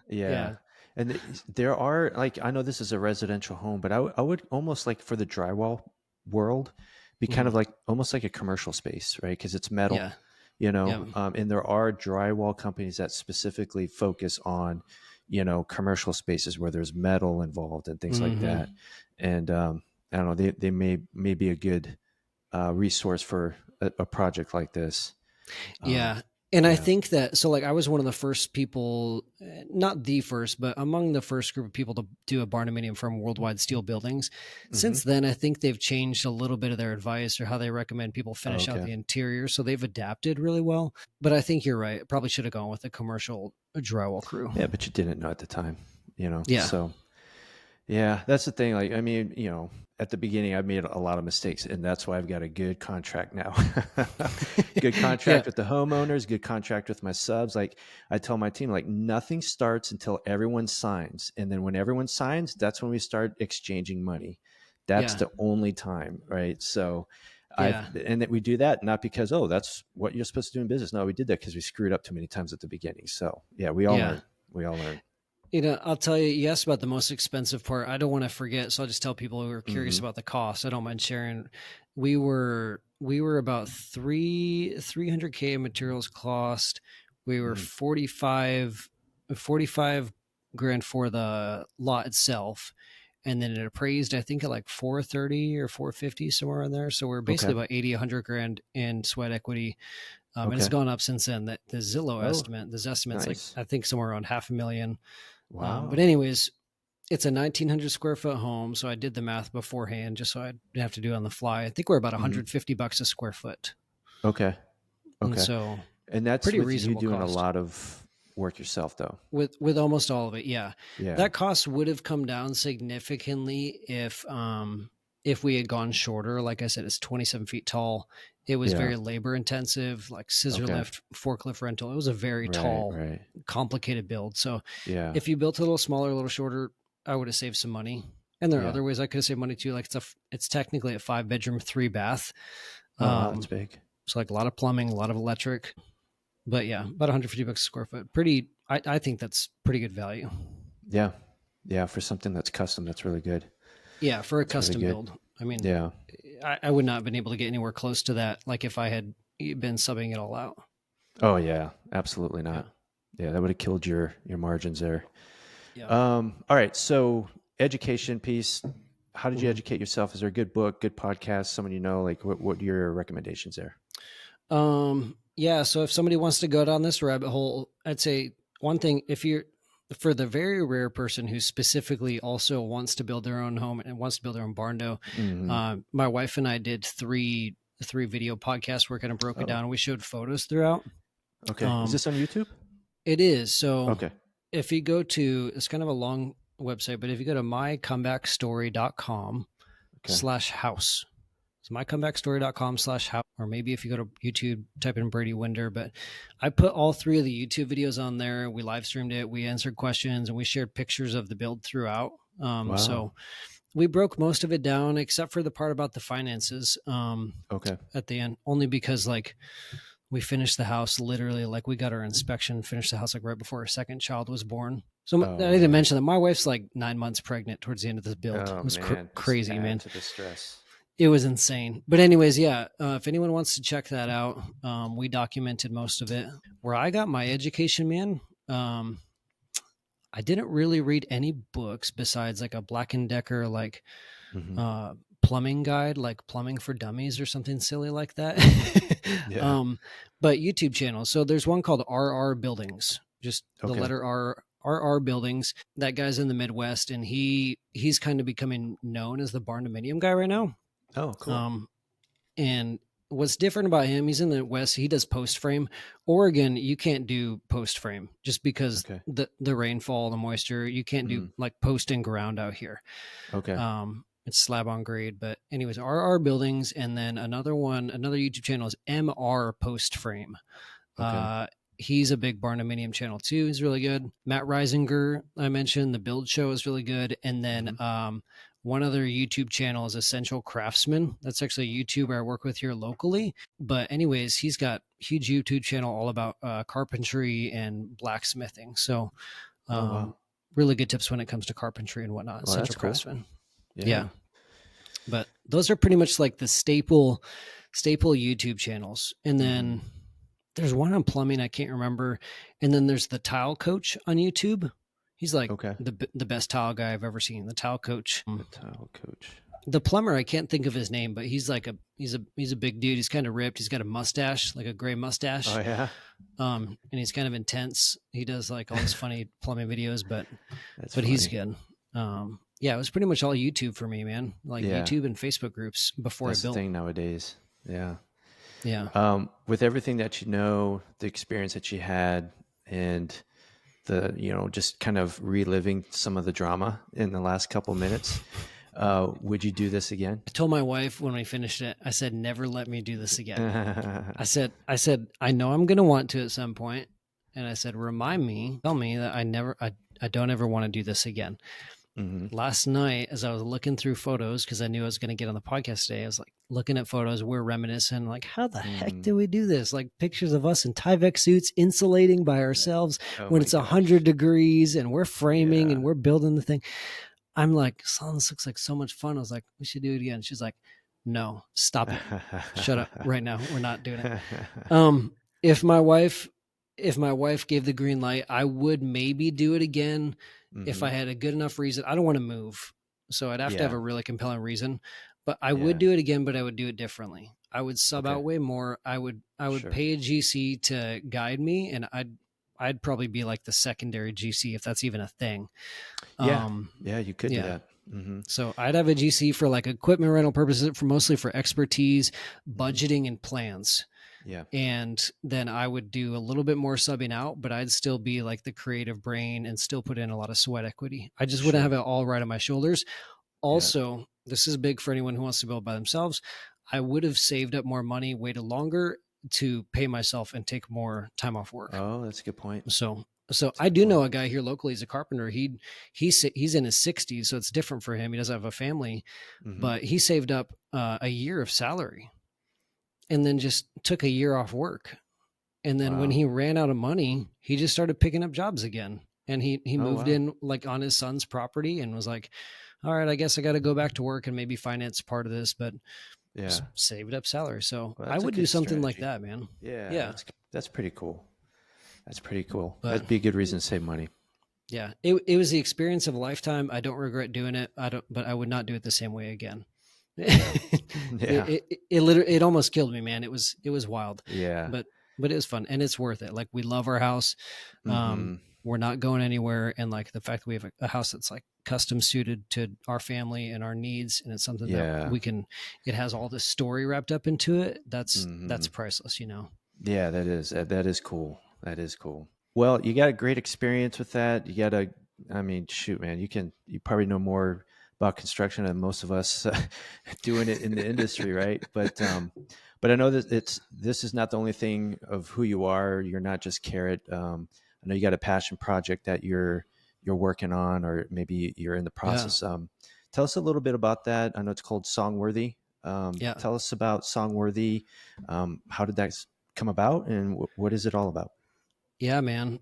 Yeah. Yeah. And there are like, I know this is a residential home, but I would almost like for the drywall world be kind Mhm. of like almost like a commercial space, right? Because it's metal, Yeah. Yeah. and there are drywall companies that specifically focus on, commercial spaces where there's metal involved and things like Hmm. that. And I don't know, they may be a good resource for a project like this. Um, Yeah. And I yeah. think that, so like I was one of the first people, not the first, but among the first group of people to do a Barndominium from Worldwide Steel Buildings. Mm-hmm. Since then, I think they've changed a little bit of their advice or how they recommend people Oh, finish out okay. the interior. So they've adapted really well. But I think you're right. Probably should have gone with a commercial drywall crew. Yeah, but you didn't know at the time. Yeah. So yeah, that's the thing. Like, I mean, at the beginning, I made a lot of mistakes, and that's why I've got a good contract now. Good Yeah. contract with the homeowners, good contract with my subs. Like, I tell my team, like, nothing starts until everyone signs. And then when everyone signs, that's when we start exchanging money. That's Yeah. the only time, right? So, Yeah. and that we do that not because, oh, that's what you're supposed to do in business. No, we did that because we screwed up too many times at the beginning. So, yeah, we all Yeah. learn. We all learn. I'll tell you, you asked about the most expensive part. I don't want to forget, so I'll just tell people who are curious Mm-hmm. about the cost. I don't mind sharing. We were about 300K in materials cost. We were Mm-hmm. 45 grand for the lot itself. and then it appraised, I think, at like 430 or 450, somewhere in there. So we're basically Okay. about 80, 100 grand in sweat equity. And it's Okay. gone up since then. That the Zillow Oh, estimate, this estimate's like, nice. I think somewhere around $500,000. But Wow. anyways, it's a 1,900 square foot home. So I did the math beforehand just so I didn't have to do it on the fly. I think we're about Mhm. $150 a square foot. Okay. And Okay. so And that's pretty with you reasonable doing a cost lot of work yourself, though. with almost all of it. Yeah. Yeah. That cost would have come down significantly if we had gone shorter. Like I said, it's 27 feet tall. It was Yeah. very labor intensive, like scissor Okay. lift, forklift rental. It was a very Right. tall, Right. complicated build. So Yeah. if you built a little smaller, a little shorter, I would have saved some money. And there are Yeah. other ways I could have saved money too. Like it's technically a 5-bedroom, 3-bath. Oh, wow, that's big. So like a lot of plumbing, a lot of electric. But yeah, about $150 a square foot. Pretty, I think that's pretty good value. Yeah. Yeah. For something that's custom, that's really good. Yeah, for a That's really custom good. build. I mean, Yeah. I would not have been able to get anywhere close to that, like if I had been subbing it all out. Oh, yeah. Absolutely Yeah. not. Yeah, that would have killed your margins there. Yeah. All right. So education piece. How did you Mhm. educate yourself? Is there a good book, good podcast, someone you know? Like, what are your recommendations there? Yeah. So if somebody wants to go down this rabbit hole, I'd say one thing, if you're for the very rare person who specifically also wants to build their own home and wants to build their own barndo, Mhm. my wife and I did three video podcasts where kind of broke it Oh, down and we showed photos throughout. okay. Is Um, this on YouTube? it is. So Okay. if you go to, it's kind of a long website, but if you go to mycomebackstory.com Okay. /house, it's mycomebackstory.com/house, or maybe if you go to YouTube, type in Brady Winder. But I put all 3 of the YouTube videos on there. We live streamed it. We answered questions and we shared pictures of the build throughout. Wow. So we broke most of it down except for the part about the finances Okay. at the end, only because like we finished the house literally, like we got our inspection, finished the house like right before our second child was born. So Oh, I didn't man. mention that my wife's like 9 months pregnant towards the end of this build. Oh, It was man. Just crazy, add man. to the stress. It was insane. But anyways, yeah, if anyone wants to check that out, we documented most of it. Where I got my education, man, I didn't really read any books besides like a Black & Decker, like Mhm. plumbing guide, like Plumbing for Dummies or something silly like that. Yeah. But YouTube channels. So there's one called RR Buildings, just the Okay. letter R. RR Buildings. That guy's in the Midwest, and he's kind of becoming known as the Barndominium guy right now. Oh, cool. And what's different about him, he's in the West, he does post frame. Oregon, you can't do post frame just because Okay. the rainfall, the moisture, you can't do Mm. like post and ground out here. Okay. It's slab on grade. But anyways, RR Buildings, and then another YouTube channel is MR Post Frame. Okay. He's a big Barndominium channel too. He's really good. Matt Reisinger, I mentioned, the Build Show is really good. And then one other YouTube channel is Essential Craftsman. That's actually a YouTuber I work with here locally. But anyways, he's got a huge YouTube channel all about carpentry and blacksmithing. So Oh, wow. really good tips when it comes to carpentry and whatnot. Well, that's Essential cool. Craftsman. Yeah. Yeah. But those are pretty much like the staple YouTube channels. And then there's one on plumbing, I can't remember. And then there's the Tile Coach on YouTube. He's like Okay. the best tile guy I've ever seen. The Tile Coach. The tile coach. The plumber, I can't think of his name, but he's like he's a big dude. He's kind of ripped. He's got a mustache, like a gray mustache. Oh, yeah. And he's kind of intense. He does like all these funny plumbing videos, but That's he's funny. good. Yeah, it was pretty much all YouTube for me, man. Like Yeah. YouTube and Facebook groups before That's I the built. thing nowadays. Yeah. Yeah. With everything that you know, the experience that you had, and the, just kind of reliving some of the drama in the last couple minutes, would you do this again? I told my wife when we finished it, I said, never let me do this again. I said, I know I'm going to want to at some point. And I said, tell me that I don't ever want to do this again. Mm-hmm. Last night, as I was looking through photos, because I knew I was going to get on the podcast today, I was like looking at photos. We're reminiscing, like, how the heck did we do this? Like pictures of us in Tyvek suits, insulating by ourselves when it's 100 degrees and we're framing and we're building the thing. I'm like, son, this looks like so much fun. I was like, we should do it again. She's like, no, stop it. Shut up right now. We're not doing it. If my wife gave the green light, I would maybe do it again if I had a good enough reason. I don't want to move. So I'd have to have Yeah. a really compelling reason, but I would Yeah. do it again, but I would do it differently. I would sub Okay. out way more. I would Sure. pay a GC to guide me, and I'd probably be like the secondary GC if that's even a thing. Yeah. Yeah. You could do Yeah. that. Mm-hmm. So I'd have a GC for like equipment rental purposes, for mostly for expertise, Mm-hmm. budgeting, and plans. Yeah. And then I would do a little bit more subbing out, but I'd still be like the creative brain and still put in a lot of sweat equity. I just wouldn't Sure. have it all right on my shoulders. Yeah. Also, this is big for anyone who wants to build by themselves. I would have saved up more money, waited longer to pay myself and take more time off work. Oh, that's a good point. So That's a I good do know point. a guy here locally. He's a carpenter. He's in his 60s, so it's different for him. He doesn't have a family, Mm-hmm. but he saved up a year of salary and then just took a year off work. And then when Wow. he ran out of money, he just started picking up jobs again. And he Oh, moved wow. in like on his son's property and was like, all right, I guess I got to go back to work and maybe finance part of this, but Yeah. saved up salary. So Well, I that's a would do good something like strategy. that, man. Yeah. Yeah. That's pretty cool. That's pretty cool. But That'd be a good reason to save money. yeah, it was the experience of a lifetime. I don't regret doing it. But I would not do it the same way again. Yeah. Yeah. It literally, it almost killed me, man. It was wild, Yeah. but it was fun and it's worth it. Like we love our house. Mm-hmm. We're not going anywhere. And like the fact that we have a house that's like custom suited to our family and our needs. And it's something Yeah. that it has all this story wrapped up into it. That's Mm-hmm. priceless, you know? Yeah, that is cool. That is cool. Well, you got a great experience with that. I mean, shoot, man, you probably know more about construction than most of us doing it in the industry, right? But I know that this is not the only thing of who you are. You're not just Carrot. I know you got a passion project that you're working on, or maybe you're in the Yeah. process. Tell us a little bit about that. I know it's called Songworthy. Yeah. Tell us about Songworthy. How did that come about, and what is it all about? Yeah, man.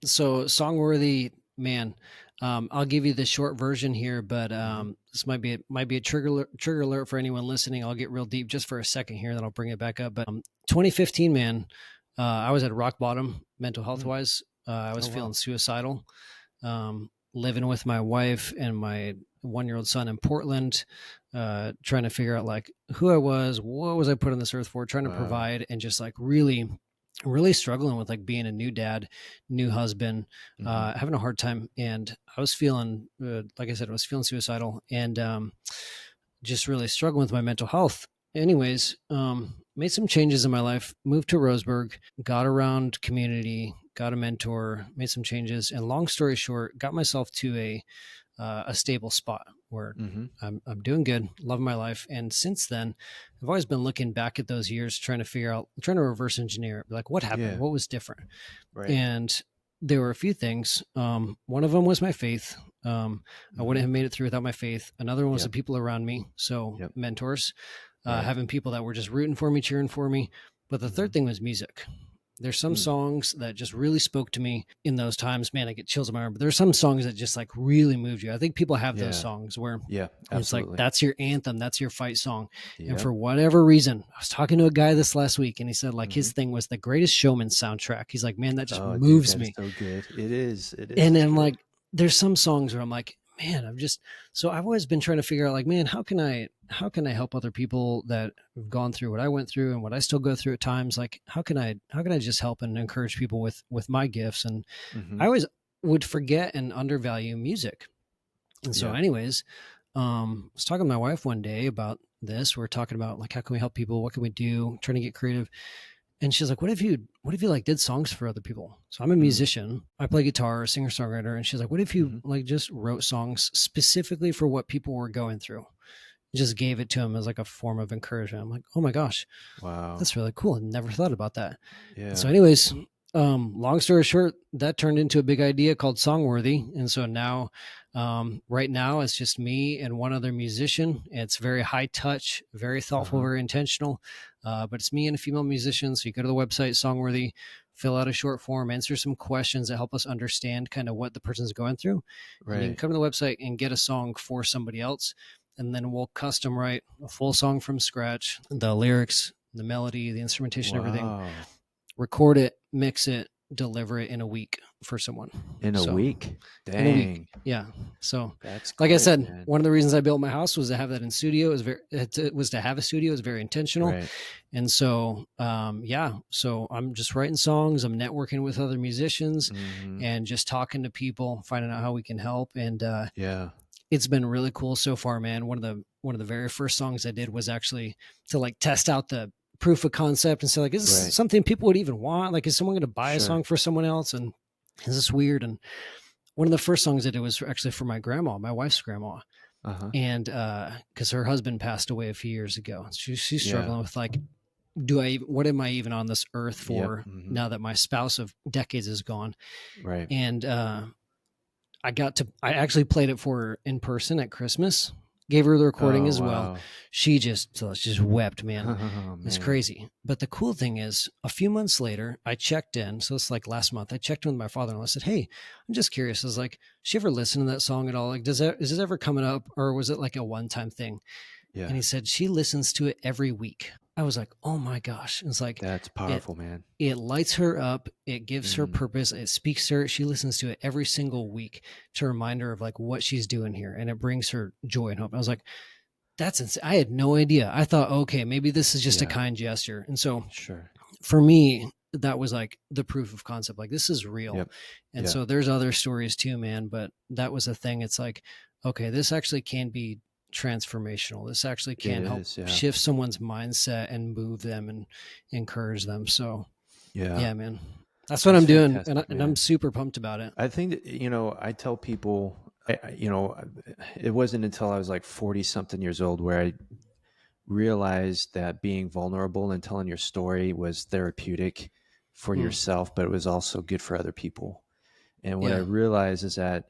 So Songworthy, man. I'll give you the short version here, but Mm-hmm. this might be a trigger alert for anyone listening. I'll get real deep just for a second here, then I'll bring it back up. But 2015, man, I was at rock bottom mental health wise. I was Oh, wow. feeling suicidal. Living with my wife and my 1-year-old son in Portland, trying to figure out like who I was, what was I put on this earth for, trying to Wow. provide, and just like really struggling with like being a new dad, new husband, Mm-hmm. having a hard time. And I was feeling, like I said, I was feeling suicidal and just really struggling with my mental health. Anyways, made some changes in my life, moved to Roseburg, got around community, got a mentor, made some changes. And long story short, got myself to a stable spot where Mm-hmm. I'm doing good, loving my life. And since then, I've always been looking back at those years, trying to reverse engineer it. Like what happened? Yeah. What was different? Right. And there were a few things. One of them was my faith. I wouldn't have made it through without my faith. Another one was Yep. the people around me. So Yep. mentors, Right. having people that were just rooting for me, cheering for me. But the third Mhm. thing was music. There's some songs that just really spoke to me in those times. Man, I get chills in my arm. But there's some songs that just like really moved you. I think people have those Yeah. songs where Yeah. it's like Absolutely. that's your anthem, that's your fight song. And Yep. for whatever reason, I was talking to a guy this last week, and he said like his Mhm. thing was the Greatest Showman soundtrack. He's like, man, that just Oh, dude, moves that is me. so good. It is. It is. And for then sure. like there's some songs where I'm like, man, so I've always been trying to figure out like, man, how can I help other people that have gone through what I went through and what I still go through at times? Like, how can I just help and encourage people with my gifts? And Mhm. I always would forget and undervalue music. And so Yeah. anyways, I was talking to my wife one day about this. We're talking about like, how can we help people? What can we do? Trying to get creative. And she's like, what if you like did songs for other people? So I'm a musician. I play guitar, singer, songwriter. And she's like, what if you like just wrote songs specifically for what people were going through? Just gave it to them as like a form of encouragement. I'm like, oh my gosh, Wow. that's really cool. I never thought about that. Yeah. And so anyways, long story short, that turned into a big idea called Songworthy. And so now, right now it's just me and one other musician. It's very high touch, very thoughtful, very intentional. But it's me and a female musician. So you go to the website Songworthy, fill out a short form, answer some questions that help us understand kind of what the person's going through. And you can Right. come to the website and get a song for somebody else. And then we'll custom write a full song from scratch, the lyrics, the melody, the instrumentation, everything, Wow. record it, mix it, deliver it in a week for someone. In a So week? in a week. Dang. Yeah. So That's like I quick, said, man. one of the reasons I built my house was to have that in studio. It was to have a studio. It was very intentional. Right. And so, so I'm just writing songs. I'm networking with other musicians Mm-hmm. and just talking to people, finding out how we can help. And, Yeah. it's been really cool so far, man. One of the very first songs I did was actually to like test out the proof of concept and say like, is this Right. something people would even want? Like, is someone going to buy a Sure. song for someone else? And is this weird? And one of the first songs I did was actually for my grandma, my wife's grandma. Uh-huh. And because her husband passed away a few years ago. She's Yeah. struggling with like, what am I even on this earth for Mm-hmm. now that my spouse of decades is gone? Right. And I actually played it for her in person at Christmas, gave her the recording as well. Wow. She just wept, man. Oh, It's man. crazy. But the cool thing is a few months later, I checked in. So it's like last month, I checked in with my father-in-law. I said, hey, I'm just curious. I was like, she ever listen to that song at all? Like, is it ever coming up or was it like a one-time thing? Yeah. And he said, she listens to it every week. I was like, oh my gosh. It's like, That's powerful, man. it lights her up. It gives her Mhm. purpose. It speaks to her. She listens to it every single week to remind her of like what she's doing here. And it brings her joy and hope. I was like, that's insane. I had no idea. I thought, okay, maybe this is just a Yeah. kind gesture. And so Sure. for me, that was like the proof of concept. Like this is real. Yep. And Yeah. so there's other stories too, man. But that was a thing. It's like, okay, this actually can be transformational. This actually can It help is, yeah. shift someone's mindset and move them and encourage them. So yeah, man, that's what That's I'm doing. fantastic, And man. I'm super pumped about it. I think that, I tell people, it wasn't until I was like 40 something years old where I realized that being vulnerable and telling your story was therapeutic for yourself, but it was also good for other people. And what I Yeah. realized is that,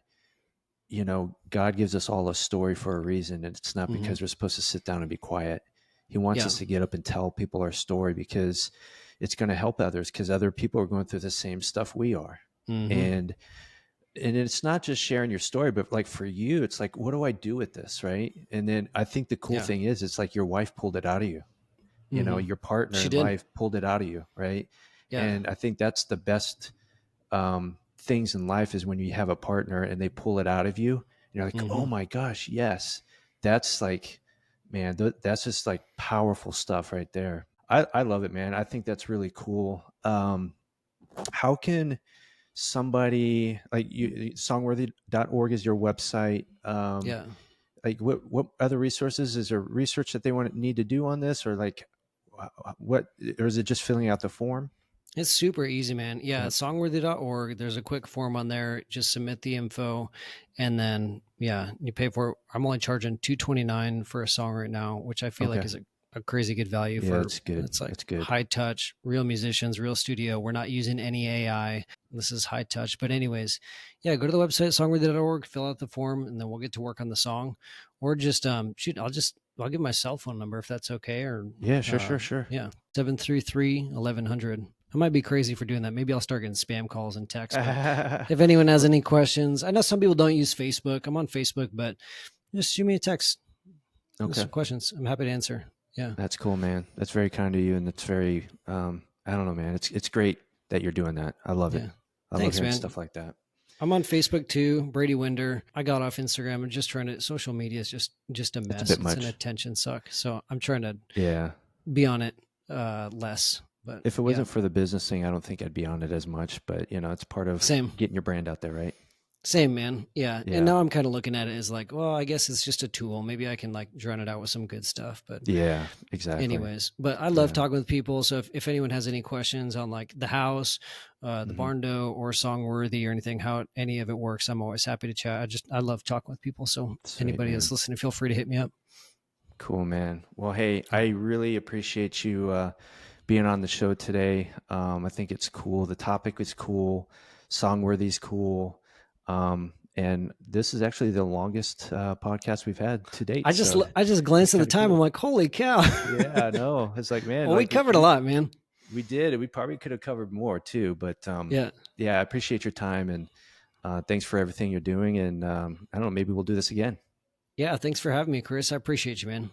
God gives us all a story for a reason. And it's not Mhm. because we're supposed to sit down and be quiet. He wants Yeah. us to get up and tell people our story because it's going to help others, because other people are going through the same stuff we are. Mhm. And it's not just sharing your story, but like for you, it's like, what do I do with this? Right. And then I think the cool Yeah. thing is, it's like your wife pulled it out of you. Mhm. Your partner She in did. life pulled it out of you. Right. Yeah. And I think that's the best things in life, is when you have a partner and they pull it out of you. You're like, Mhm. oh my gosh, yes. That's like, man, that's just like powerful stuff right there. I love it, man. I think that's really cool. How can somebody like you, songworthy.org is your website. Yeah. Like what other resources, is there research that they need to do on this, or like what, or is it just filling out the form? It's super easy, man. Yeah, Yep. songworthy.org. There's a quick form on there. Just submit the info, and then you pay for it. I'm only charging $229 for a song right now, which I feel like Okay. is a crazy good value Yeah, for. that's good. It's like That's good. high touch, real musicians, real studio. We're not using any AI. This is high touch. But anyways, yeah, go to the website songworthy.org, fill out the form, and then we'll get to work on the song. Or just shoot. I'll give my cell phone number if that's okay. Or Yeah, sure. yeah, 733-1100. I might be crazy for doing that. Maybe I'll start getting spam calls and texts. But if anyone has any questions, I know some people don't use Facebook. I'm on Facebook, but just shoot me a text. Okay. Some questions. I'm happy to answer. Yeah. That's cool, man. That's very kind of you. And that's very, I don't know, man. It's great that you're doing that. I love it. Yeah. I love Thanks, hearing man. stuff like that. I'm on Facebook too, Brady Winder. I got off Instagram and just trying to, social media is just a mess. It's a bit It's much. an attention suck. So I'm trying to Yeah. be on it less. But If it wasn't for the business thing, I don't think I'd be on it as much, but it's part of Same. getting your brand out there, right? Same, man. Yeah. Yeah. And now I'm kind of looking at it as like, well, I guess it's just a tool. Maybe I can like drown it out with some good stuff. But Yeah, exactly. anyways, but I love Yeah. talking with people. So if anyone has any questions on like the house, the Barndo or Songworthy or anything, how any of it works, I'm always happy to chat. I love talking with people. So Sweet, anybody man. that's listening, feel free to hit me up. Cool, man. Well, hey, I really appreciate you being on the show today. I think it's cool. The topic is cool. Songworthy's cool. And this is actually the longest podcast we've had to date. I just glanced at the time. Cool. I'm like, holy cow. Yeah, I know. It's like, man. Well, we covered a lot, man. We did. We probably could have covered more too, but yeah, I appreciate your time, and thanks for everything you're doing. And I don't know, maybe we'll do this again. Yeah, thanks for having me, Chris. I appreciate you, man.